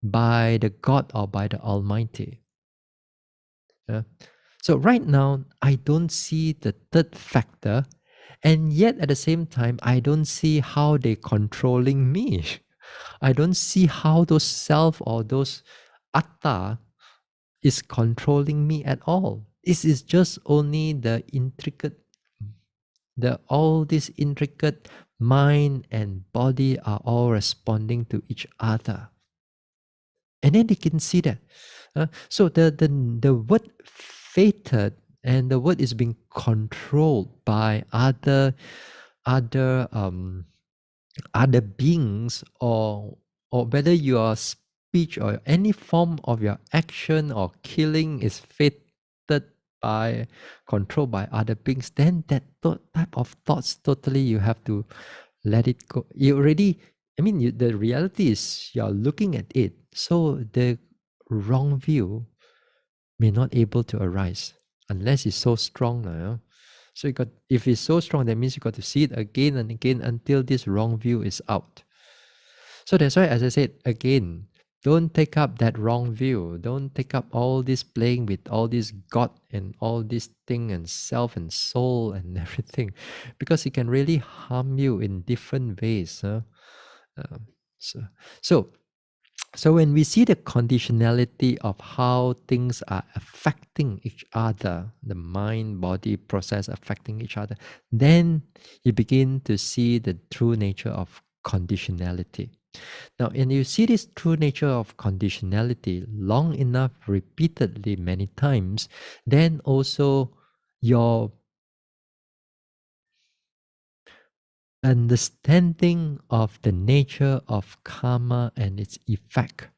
Speaker 1: by the God or by the Almighty. So right now, I don't see the third factor, and yet at the same time, I don't see how they're controlling me. I don't see how those self or those atta is controlling me at all. This is just only the intricate, all these intricate mind and body are all responding to each other. And then they can see that. So the word fated and the word is being controlled by other beings, or whether your speech or any form of your action or killing is fated by, controlled by other beings, then that type of thoughts totally you have to let it go. You already, the reality is you're looking at it, so the wrong view may not able to arise unless it's so strong now. So if it's so strong, that means you got to see it again and again until this wrong view is out. So that's why, as I said again, don't take up that wrong view. Don't take up all this playing with all this God and all this thing and self and soul and everything, because it can really harm you in different ways. So when we see the conditionality of how things are affecting each other, the mind, body process affecting each other, then you begin to see the true nature of conditionality. Now, when you see this true nature of conditionality long enough, repeatedly, many times, then also your understanding of the nature of karma and its effect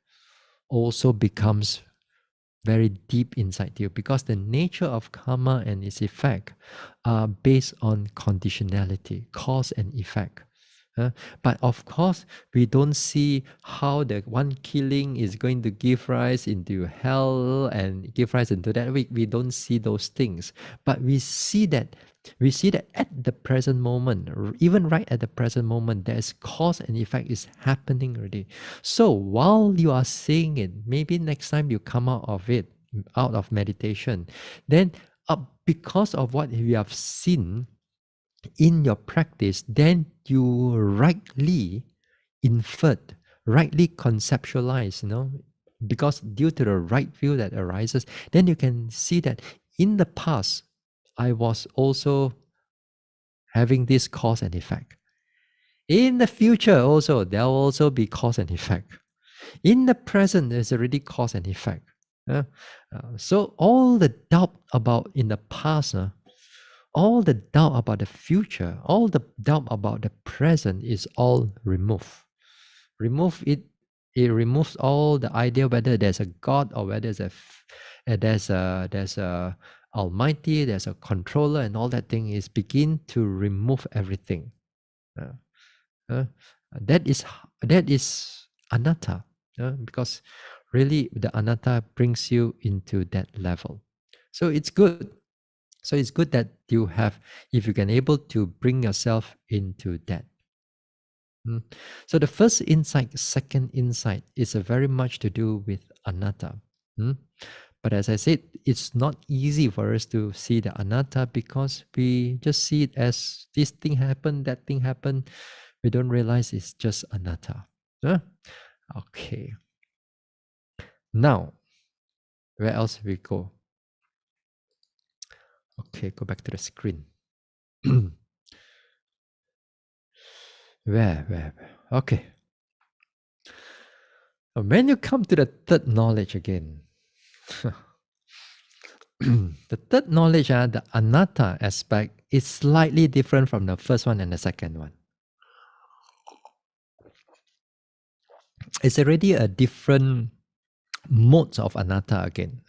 Speaker 1: also becomes very deep inside you, because the nature of karma and its effect are based on conditionality, cause and effect. But of course, we don't see how the one killing is going to give rise into hell and give rise into that. We don't see those things, but we see that at the present moment, even right at the present moment, there's cause and effect is happening already. So while you are seeing it, maybe next time you come out of it, out of meditation, then because of what we have seen in your practice, then you rightly inferred, rightly conceptualize, because due to the right view that arises, then you can see that in the past, I was also having this cause and effect. In the future also, there will also be cause and effect. In the present, there's already cause and effect. So all the doubt about in the past, all the doubt about the future, all the doubt about the present is all removed. Remove it. It removes all the idea whether there's a God or whether there's a Almighty, there's a controller, and all that thing is begin to remove everything. Uh, uh, that is anatta, because really the anatta brings you into that level. So it's good. So it's good that you have, if you can able to bring yourself into that. So the first insight, second insight is very much to do with anatta. But as I said, it's not easy for us to see the anatta because we just see it as this thing happened, that thing happened. We don't realize it's just anatta. Okay. Now, where else we go? Okay, go back to the screen. Where? Okay. When you come to the third knowledge again, the third knowledge, the anatta aspect, is slightly different from the first one and the second one. It's already a different mode of anatta again.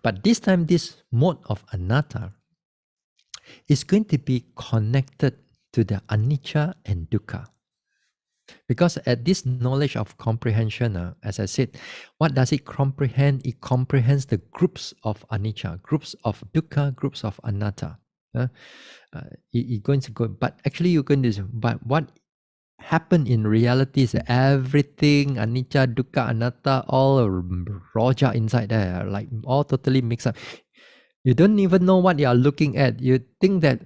Speaker 1: But this time, this mode of anatta is going to be connected to the anicca and dukkha. Because at this knowledge of comprehension, as I said, what does it comprehend? It comprehends the groups of anicca, groups of dukkha, groups of anatta. You're going to go, but actually you're going to, but what happened in reality is that everything, anicca, dukkha, anatta, all roja inside there, like all totally mixed up. You don't even know what you are looking at. You think that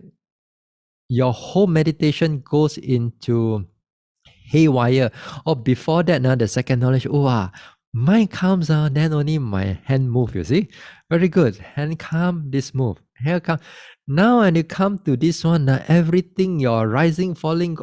Speaker 1: your whole meditation goes into haywire. Or before that, the second knowledge, mind comes, then only my hand move, you see? Very good. Hand come, this move. Here come. Now when you come to this one, everything, your rising, falling,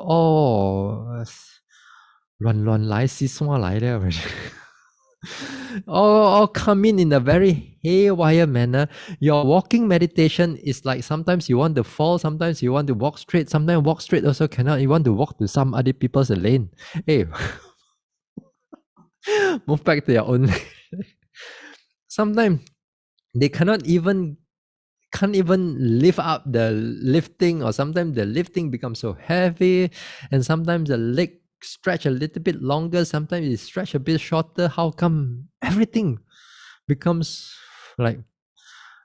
Speaker 1: all come in a very haywire manner. Your walking meditation is like sometimes you want to fall, sometimes you want to walk straight, sometimes walk straight also cannot. You want to walk to some other people's lane. Hey, move back to your own lane. Sometimes they can't even lift up the lifting, or sometimes the lifting becomes so heavy, and sometimes the leg stretch a little bit longer, sometimes it stretch a bit shorter. How come everything becomes like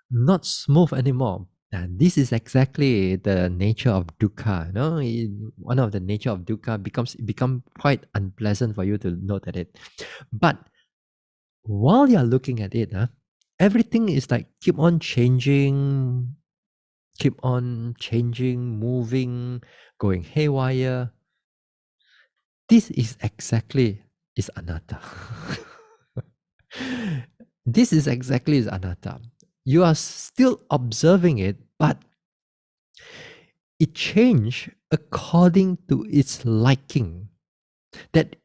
Speaker 1: not smooth anymore? And this is exactly the nature of dukkha. One of the nature of dukkha become quite unpleasant for you to note at it. But while you're looking at it, everything is like keep on changing, moving, going haywire. This is exactly is anatta. This is exactly is anatta. You are still observing it, but it changed according to its liking. That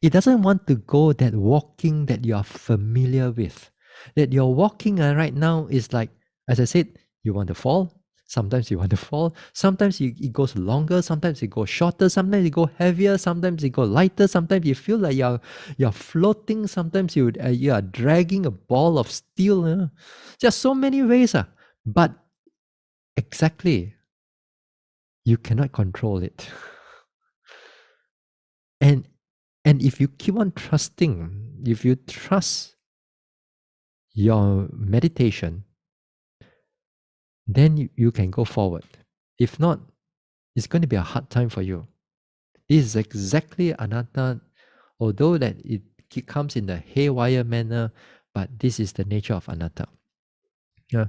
Speaker 1: it doesn't want to go that walking that you are familiar with. That your walking right now is like, as I said, you want to fall. Sometimes you want to fall. Sometimes it goes longer. Sometimes it goes shorter. Sometimes it goes heavier. Sometimes it goes lighter. Sometimes you feel like you're floating. Sometimes you are dragging a ball of steel. There are so many ways. But exactly, you cannot control it. And if you keep on trusting, if you trust your meditation, then you can go forward. If not, it's going to be a hard time for you. This is exactly anatta, although that it comes in the haywire manner, but this is the nature of anatta. Yeah.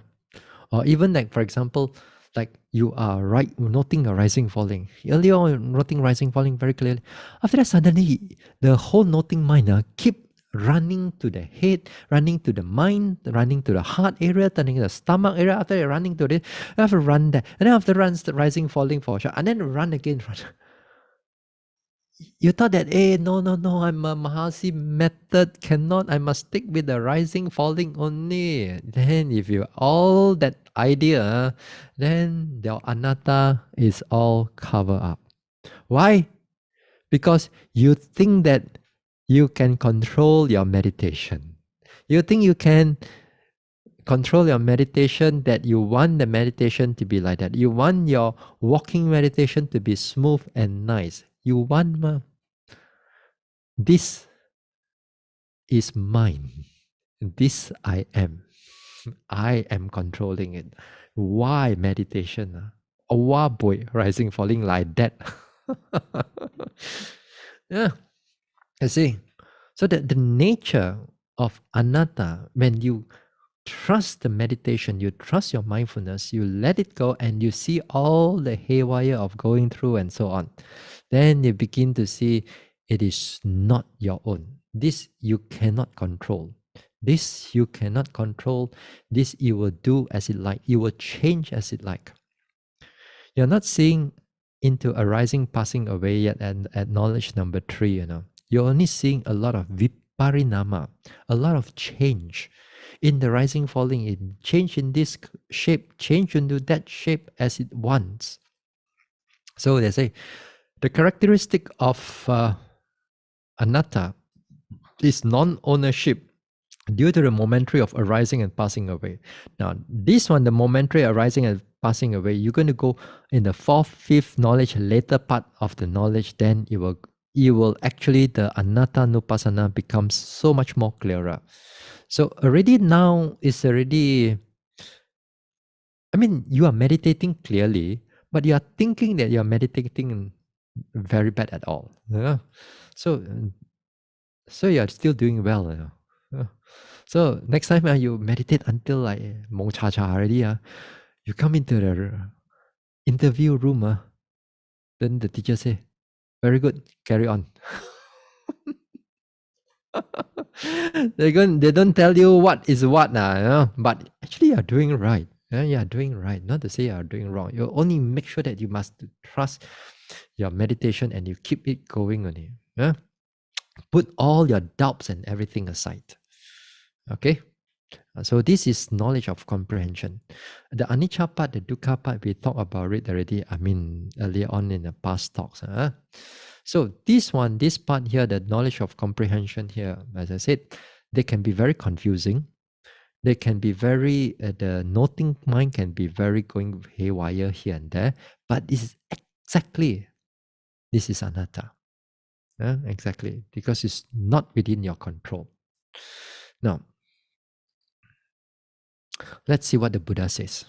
Speaker 1: Or even like, for example, like you are noting a rising, falling. Earlier on, noting rising, falling very clearly. After that, suddenly the whole noting mind keep running to the head, running to the mind, running to the heart area, turning to the stomach area, after that running to this, I have to run there. And then after run, rising, falling for a shot, and then run again. Run. You thought that, hey, no, I'm a Mahasi method, cannot, I must stick with the rising, falling only. Then if you all that idea, then your anatta is all covered up. Why? Because you think that you can control your meditation. You think you can control your meditation, that you want the meditation to be like that. You want your walking meditation to be smooth and nice. You want this is mine. This I am. I am controlling it. Why meditation? Why boy rising, falling like that? Yeah, you see. So that the nature of anatta, when you trust the meditation, you trust your mindfulness, you let it go and you see all the haywire of going through and so on, then you begin to see it is not your own. This you cannot control. This you cannot control. This you will do as it like. You will change as it like. You're not seeing into arising, passing away yet and at knowledge number 3, You're only seeing a lot of viparinama, a lot of change. In the rising, falling, it change in this shape, change into that shape as it wants. So they say, the characteristic of anatta is non-ownership due to the momentary of arising and passing away. Now, this one, the momentary arising and passing away, you're going to go in the 4th, 5th knowledge, later part of the knowledge, then it will actually, the Anattānupassanā becomes so much more clearer. So already now is already, you are meditating clearly, but you are thinking that you are meditating very bad at all. Yeah? So you are still doing well. Yeah? So next time you meditate until like mong cha cha already, you come into the interview room, then the teacher say, very good, carry on. They don't tell you what is what, but actually you're doing right. You're doing right. Not to say you're doing wrong. You only make sure that you must trust your meditation and you keep it going only. Put all your doubts and everything aside. Okay? So this is knowledge of comprehension. The anicca part, the dukkha part, we talked about it already, earlier on in the past talks. So this part here, the knowledge of comprehension here, as I said, they can be very confusing. They can be very, the noting mind can be very going haywire here and there, but this is anatta. Exactly, because it's not within your control. Now, let's see what the Buddha says.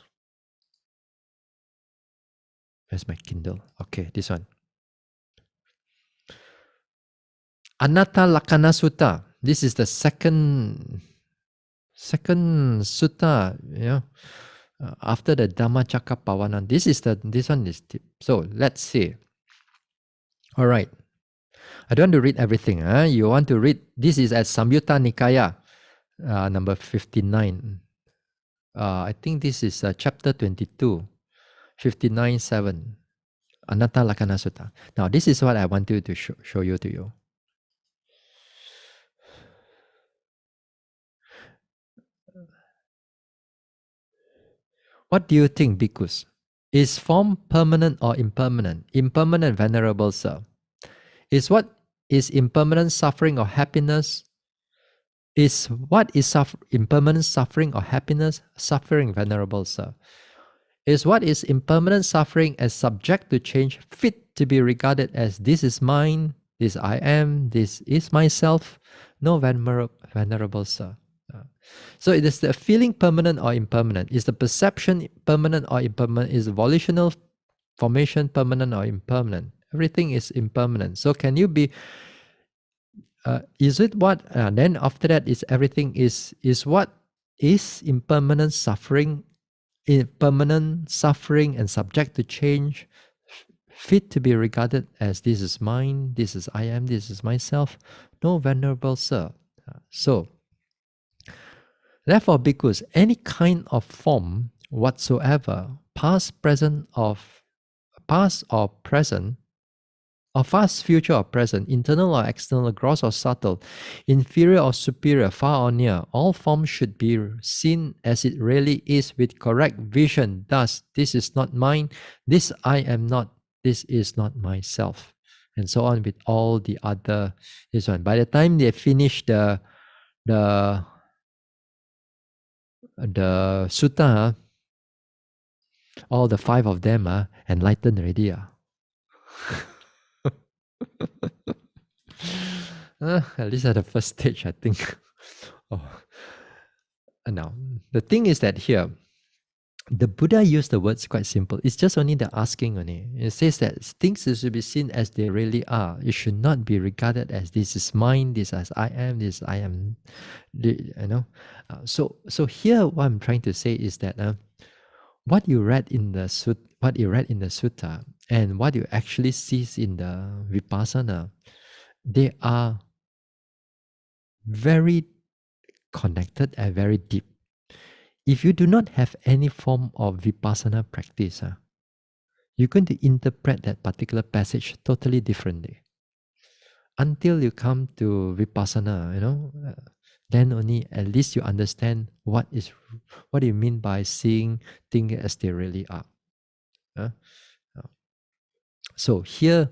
Speaker 1: Where's my Kindle? Okay, this one. Anatta Lakkhana Sutta. This is the second sutta, after the Dhammacakkappavattana. This one is deep. So let's see. All right. I don't want to read everything. You want to read, this is at Samyutta Nikaya, number 59. I think this is chapter 22, 59.7. Anatta Lakkhana Sutta. Now this is what I want to show you to you. What do you think, bhikkhus? Is form permanent or impermanent? Impermanent, Venerable Sir. Is impermanent suffering or happiness? Impermanent suffering or happiness? Suffering, Venerable Sir. Is impermanent suffering as subject to change fit to be regarded as this is mine, this I am, this is myself? No, Venerable Sir. So is the feeling permanent or impermanent? Is the perception permanent or impermanent? Is the volitional formation permanent or impermanent? Everything is impermanent. So can you be, is it what, then after that is everything is what is impermanent suffering and subject to change, fit to be regarded as this is mine, this is I am, this is myself? No, Venerable Sir. So, therefore, bhikkhus, any kind of form whatsoever, past, or present, or past, future, or present, internal or external, gross or subtle, inferior or superior, far or near, all forms should be seen as it really is with correct vision. Thus, this is not mine, this I am not, this is not myself, and so on with all the other this one. By the time they finish the sutta, all the 5 of them are enlightened already. At least at the first stage, I think. Now, the thing is that here, the Buddha used the words quite simple. It's just only the asking only. It says that things should be seen as they really are. It should not be regarded as this is mine, this is I am, this I am. So here, what I'm trying to say is that what you read in the sutta, and what you actually see in the vipassana, they are very connected and very deep. If you do not have any form of vipassana practice, you're going to interpret that particular passage totally differently. Until you come to vipassana, then only at least you understand what do you mean by seeing things as they really are. So here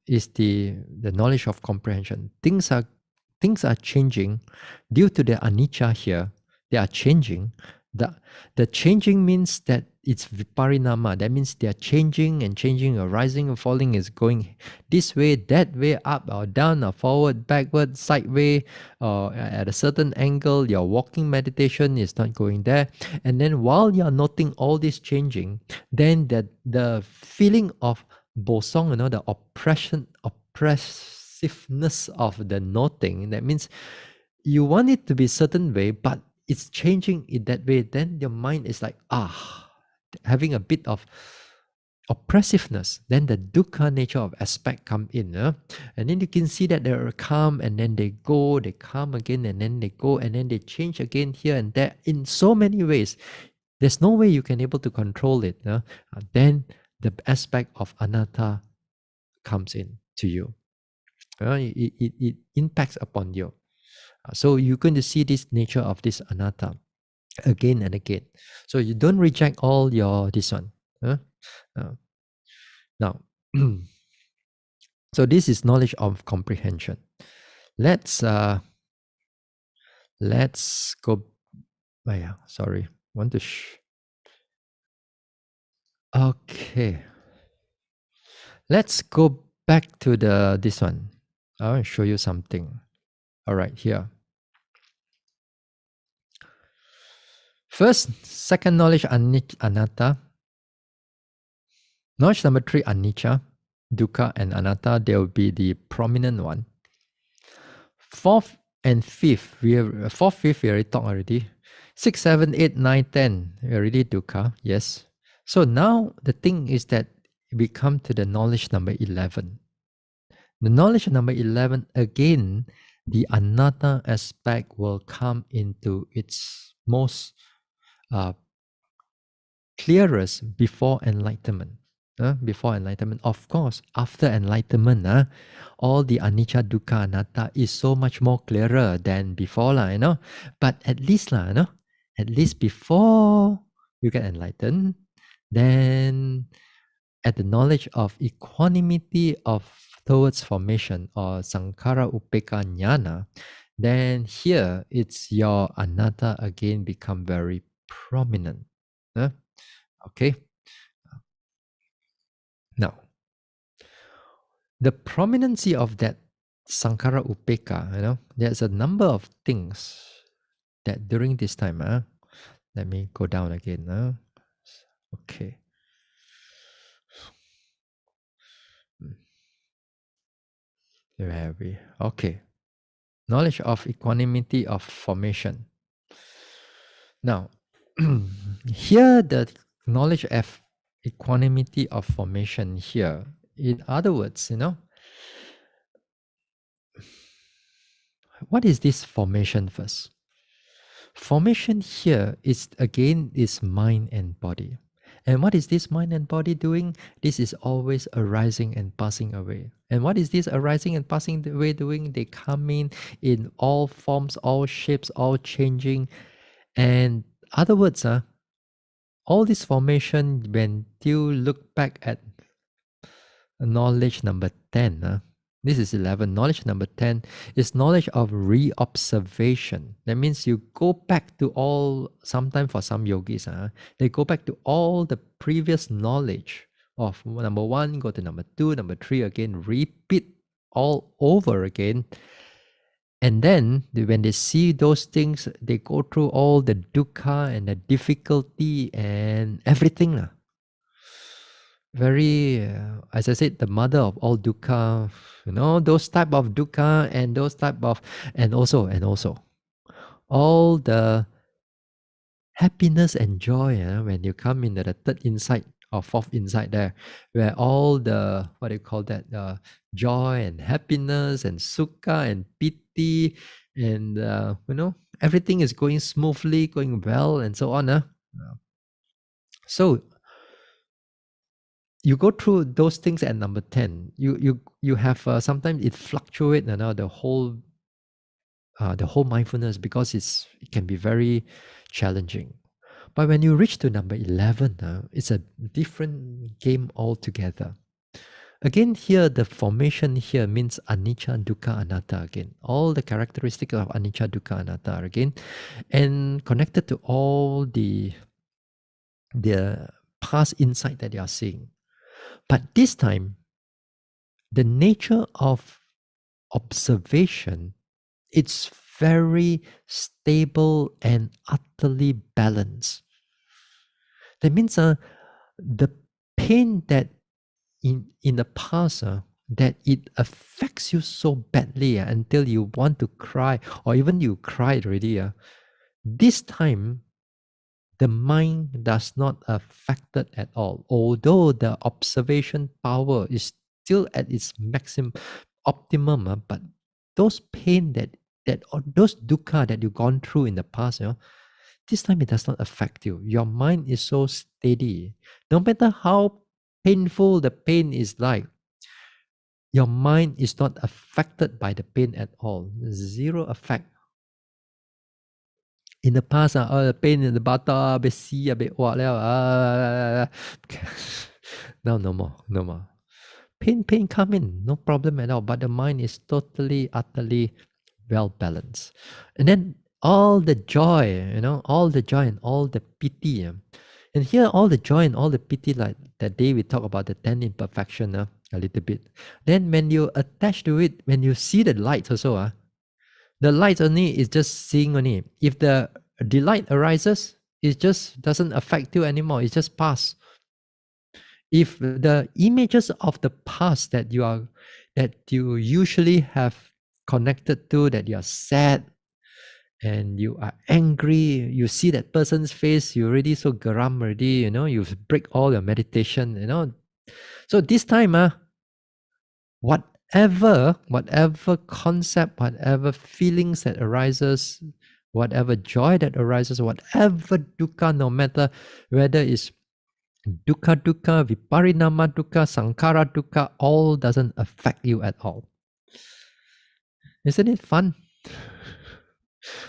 Speaker 1: is the knowledge of comprehension. Things are changing due to the anicca here. They are changing. The changing means that it's viparinama. That means they are changing and changing, or rising or falling, is going this way, that way, up or down or forward, backward, sideways, or at a certain angle. Your walking meditation is not going there. And then while you are noting all this changing, then the feeling of bosong, the oppressiveness of the noting, that means you want it to be certain way, but it's changing in that way, then your mind is like, having a bit of oppressiveness. Then the dukkha nature of aspect come in. And then you can see that they come and then they go, they come again and then they go, and then they change again here and there in so many ways. There's no way you can able to control it. Then the aspect of anatta comes in to you. It impacts upon you. So you're going to see this nature of this anatta again and again. So you don't reject all this one. Now, so this is knowledge of comprehension. Let's go. Sorry. Okay. Let's go back to this one. I want to show you something. All right, here. First, second knowledge, anatta. Knowledge number 3, anicca, dukkha, and anatta. They will be the prominent one. Fourth and fifth, we already talked already. 6, 7, 8, 9, 10, we already dukkha, yes. So now the thing is that we come to the knowledge number 11. The knowledge number 11, again, the anatta aspect will come into its most clearest before enlightenment. Before enlightenment, of course, after enlightenment, all the anicca, dukkha, anatta is so much more clearer than before, But at least, at least before you get enlightened, then at the knowledge of equanimity towards formation, or sankhara upekkha jnana, then here it's your anatta again become very prominent. Okay. Now, the prominency of that sankhara upekkha, there's a number of things that during this time, let me go down again. Okay. Where are we? Okay. Knowledge of equanimity of formation. Now, here the knowledge of equanimity of formation here, in other words, what is this formation first? Formation here is again is mind and body. And what is this mind and body doing? This is always arising and passing away. And what is this arising and passing away doing? They come in all forms, all shapes, all changing. And other words, all this formation, when you look back at knowledge number 10, this is 11. Knowledge number 10 is knowledge of reobservation. That means you go back to all, sometimes for some yogis, they go back to all the previous knowledge of number 1, go to number 2, number 3 again, repeat all over again. And then when they see those things, they go through all the dukkha and the difficulty and everything. Very, as I said, the mother of all dukkha, those type of dukkha and those type of, and also, all the happiness and joy when you come into the third insight or fourth insight there, where all the, what do you call that, joy and happiness and sukha and piti and, everything is going smoothly, going well and so on. So, you go through those things at number 10. You have sometimes it fluctuates the whole mindfulness, because it can be very challenging. But when you reach to number 11, it's a different game altogether. Again, here the formation here means anicca, dukkha, anatta again. All the characteristics of anicca, dukkha, anatta again, and connected to all the past insight that you are seeing. But this time, the nature of observation, it's very stable and utterly balanced. That means the pain that in the past, that it affects you so badly until you want to cry, or even you cried already. This time, the mind does not affect it at all. Although the observation power is still at its maximum, optimum, but those pain or those dukkha that you've gone through in the past, this time it does not affect you. Your mind is so steady. No matter how painful the pain is like, your mind is not affected by the pain at all. Zero effect. In the past, the pain in the buttock, a bit see, a bit what, now no more. Pain come in, no problem at all. But the mind is totally, utterly well balanced. And then all the joy, all the joy and all the pity. And here, all the joy and all the pity, like that day we talk about the 10 imperfection a little bit. Then when you attach to it, when you see the light also, the light only is just seeing only. If the delight arises, it just doesn't affect you anymore. It just pass. If the images of the past that you usually have connected to, that you are sad and you are angry, you see that person's face, you already so geram already, you break all your meditation, So this time, whatever concept, whatever feelings that arises, whatever joy that arises, whatever dukkha, no matter whether it's dukkha, viparinama dukkha, sankhara dukkha, all doesn't affect you at all. Isn't it fun?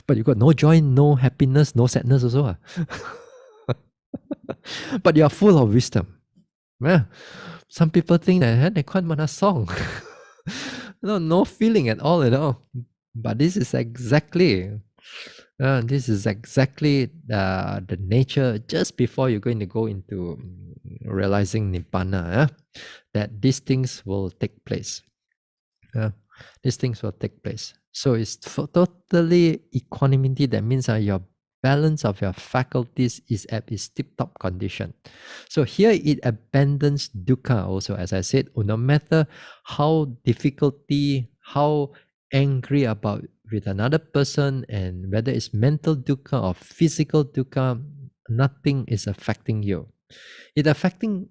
Speaker 1: But you got no joy, no happiness, no sadness also. But you are full of wisdom. Yeah. Some people think that they can't run a song. No feeling at all. But this is exactly the nature just before you're going to go into realizing Nibbana, that these things will take place. These things will take place. So it's totally equanimity. That means your balance of your faculties is at its tip-top condition. So here it abandons dukkha also, as I said, no matter how difficulty, how angry about with another person, and whether it's mental dukkha or physical dukkha, nothing is affecting you. It affecting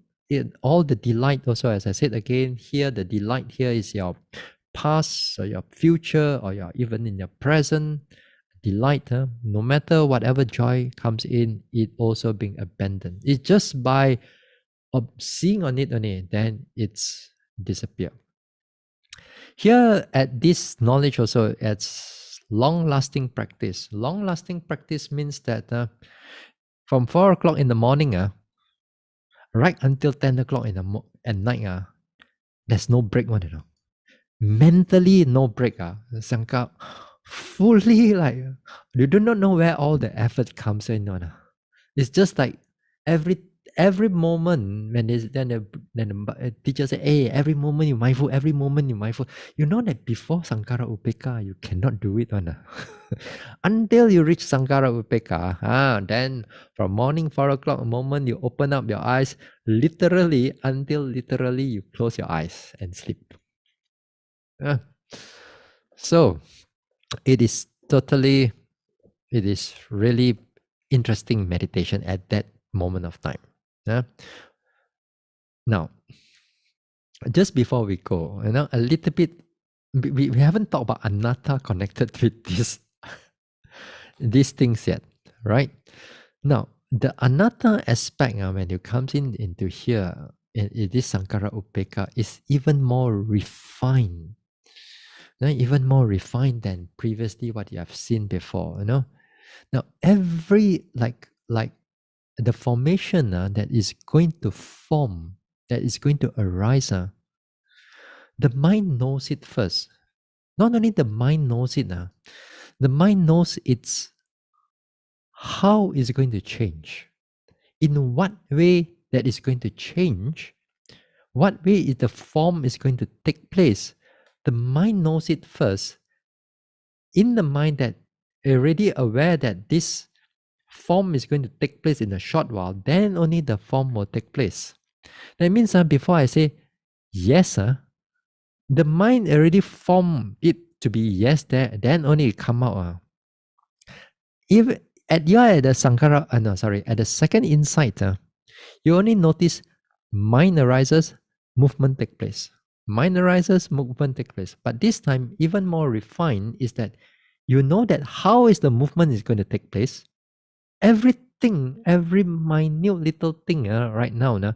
Speaker 1: all the delight also, as I said again, here the delight here is your past or your future or your even in your present delight, no matter whatever joy comes in, it also being abandoned. It's just by seeing on it only, then it's disappear. Here at this knowledge also, it's long-lasting practice. Long-lasting practice means that from 4 o'clock in the morning, right until 10 o'clock in the at night, there's no break one, mentally no break. Sangka fully like you do not know where all the effort comes in. It's just like every moment when the teacher say, hey, every moment you mindful, every moment you mindful. You know that before Sankara Upeka, you cannot do it until you reach Sankara Upeka. Then from morning 4 o'clock, the moment you open up your eyes, literally you close your eyes and sleep. So it is really interesting meditation at that moment of time. Now, just before we go, a little bit, we haven't talked about anatta connected with these things yet, right? Now, the anatta aspect, when you comes into here, in this Sankara Upeka, is even more refined. Even more refined than previously what you have seen before. Now, every like the formation that is going to form, that is going to arise, the mind knows it first. Not only the mind knows it, the mind knows it's how is going to change, in what way that is going to change, what way is the form is going to take place. The mind knows it first. In the mind that already aware that this form is going to take place in a short while, then only the form will take place. That means before I say yes, the mind already formed it to be yes there, then only it come out. If at the Sankara, at the second insight, you only notice mind arises, movement take place. Mind arises, movement take place. But this time, even more refined is that you know that how is the movement is going to take place. Everything, every minute little thing right now,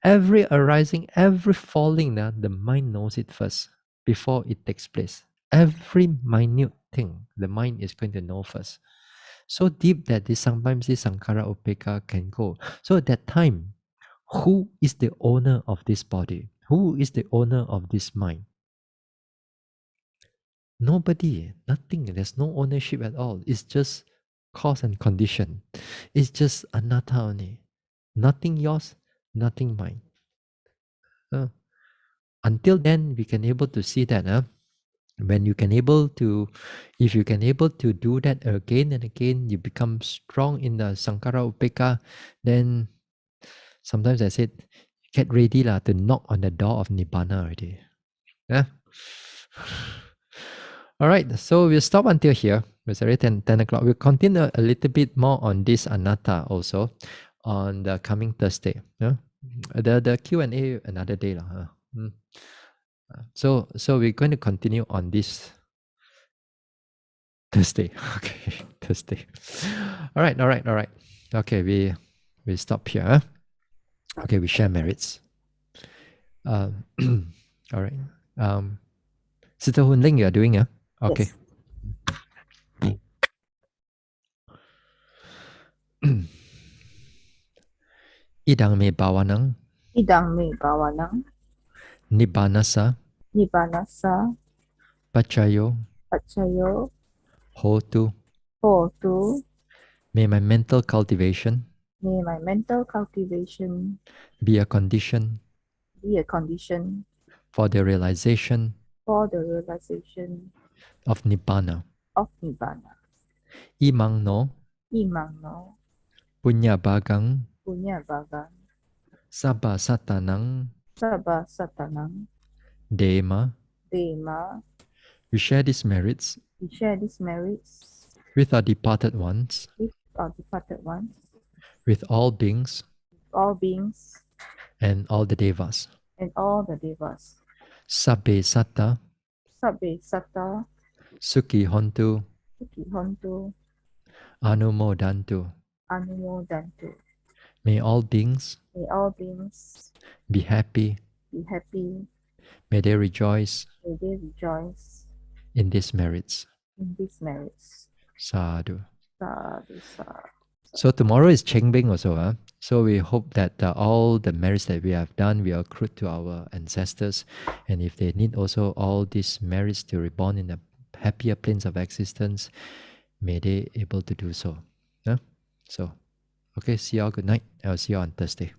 Speaker 1: every arising, every falling, the mind knows it first before it takes place. Every minute thing, the mind is going to know first. So deep that sometimes this Sankara Upeka can go. So at that time, who is the owner of this body? Who is the owner of this mind? Nobody, nothing. There's no ownership at all. It's just cause and condition. It's just anatta only. Nothing yours, nothing mine. Until then, we can able to see that. When you can able to, if you can able to do that again and again, you become strong in the Sankara Upeka. Then sometimes I said, get ready to knock on the door of Nibbana already. Yeah. All right, so we'll stop until here. It's already 10 o'clock. We'll continue a little bit more on this anatta also on the coming Thursday. Yeah? The Q&A another day. So we're going to continue on this Thursday. Okay, Thursday. All right. Okay, we stop here. Okay, we share merits. All right. Sister Hun Ling, you are doing, okay.
Speaker 2: Yes.
Speaker 1: Idang me bawanang
Speaker 2: Idang me bawanang,
Speaker 1: nibbanasa
Speaker 2: nibbanasa,
Speaker 1: pachayo
Speaker 2: pachayo,
Speaker 1: hotu.
Speaker 2: hotu.
Speaker 1: May my mental cultivation
Speaker 2: May my mental cultivation
Speaker 1: be a condition
Speaker 2: be a condition
Speaker 1: for the realization
Speaker 2: for the realization
Speaker 1: of Nibbana.
Speaker 2: of Nibbana.
Speaker 1: Imang no
Speaker 2: Imang no,
Speaker 1: punya bagang
Speaker 2: punya bagang,
Speaker 1: sabba satanang
Speaker 2: sabba satanang,
Speaker 1: dema.
Speaker 2: dema.
Speaker 1: We share these merits
Speaker 2: We share these merits
Speaker 1: with our departed ones,
Speaker 2: with our departed ones,
Speaker 1: with all beings
Speaker 2: all beings,
Speaker 1: and all the devas.
Speaker 2: and all the devas.
Speaker 1: Sabbe satta
Speaker 2: Sabbe Satta
Speaker 1: Sukhi Hontu,
Speaker 2: Sukhi Hontu
Speaker 1: Anumodantu.
Speaker 2: Anumodantu.
Speaker 1: May all beings
Speaker 2: May all beings
Speaker 1: be happy.
Speaker 2: be happy.
Speaker 1: May they rejoice
Speaker 2: May they rejoice
Speaker 1: in these merits.
Speaker 2: in these merits.
Speaker 1: Sadhu.
Speaker 2: Sadhu, sadhu.
Speaker 1: So tomorrow is Chengbing also. Huh? So we hope that all the merits that we have done, we accrued to our ancestors. And if they need also all these merits to reborn in the happier planes of existence, may they able to do so. Huh? So, okay, see you all. Good night. I'll see you on Thursday.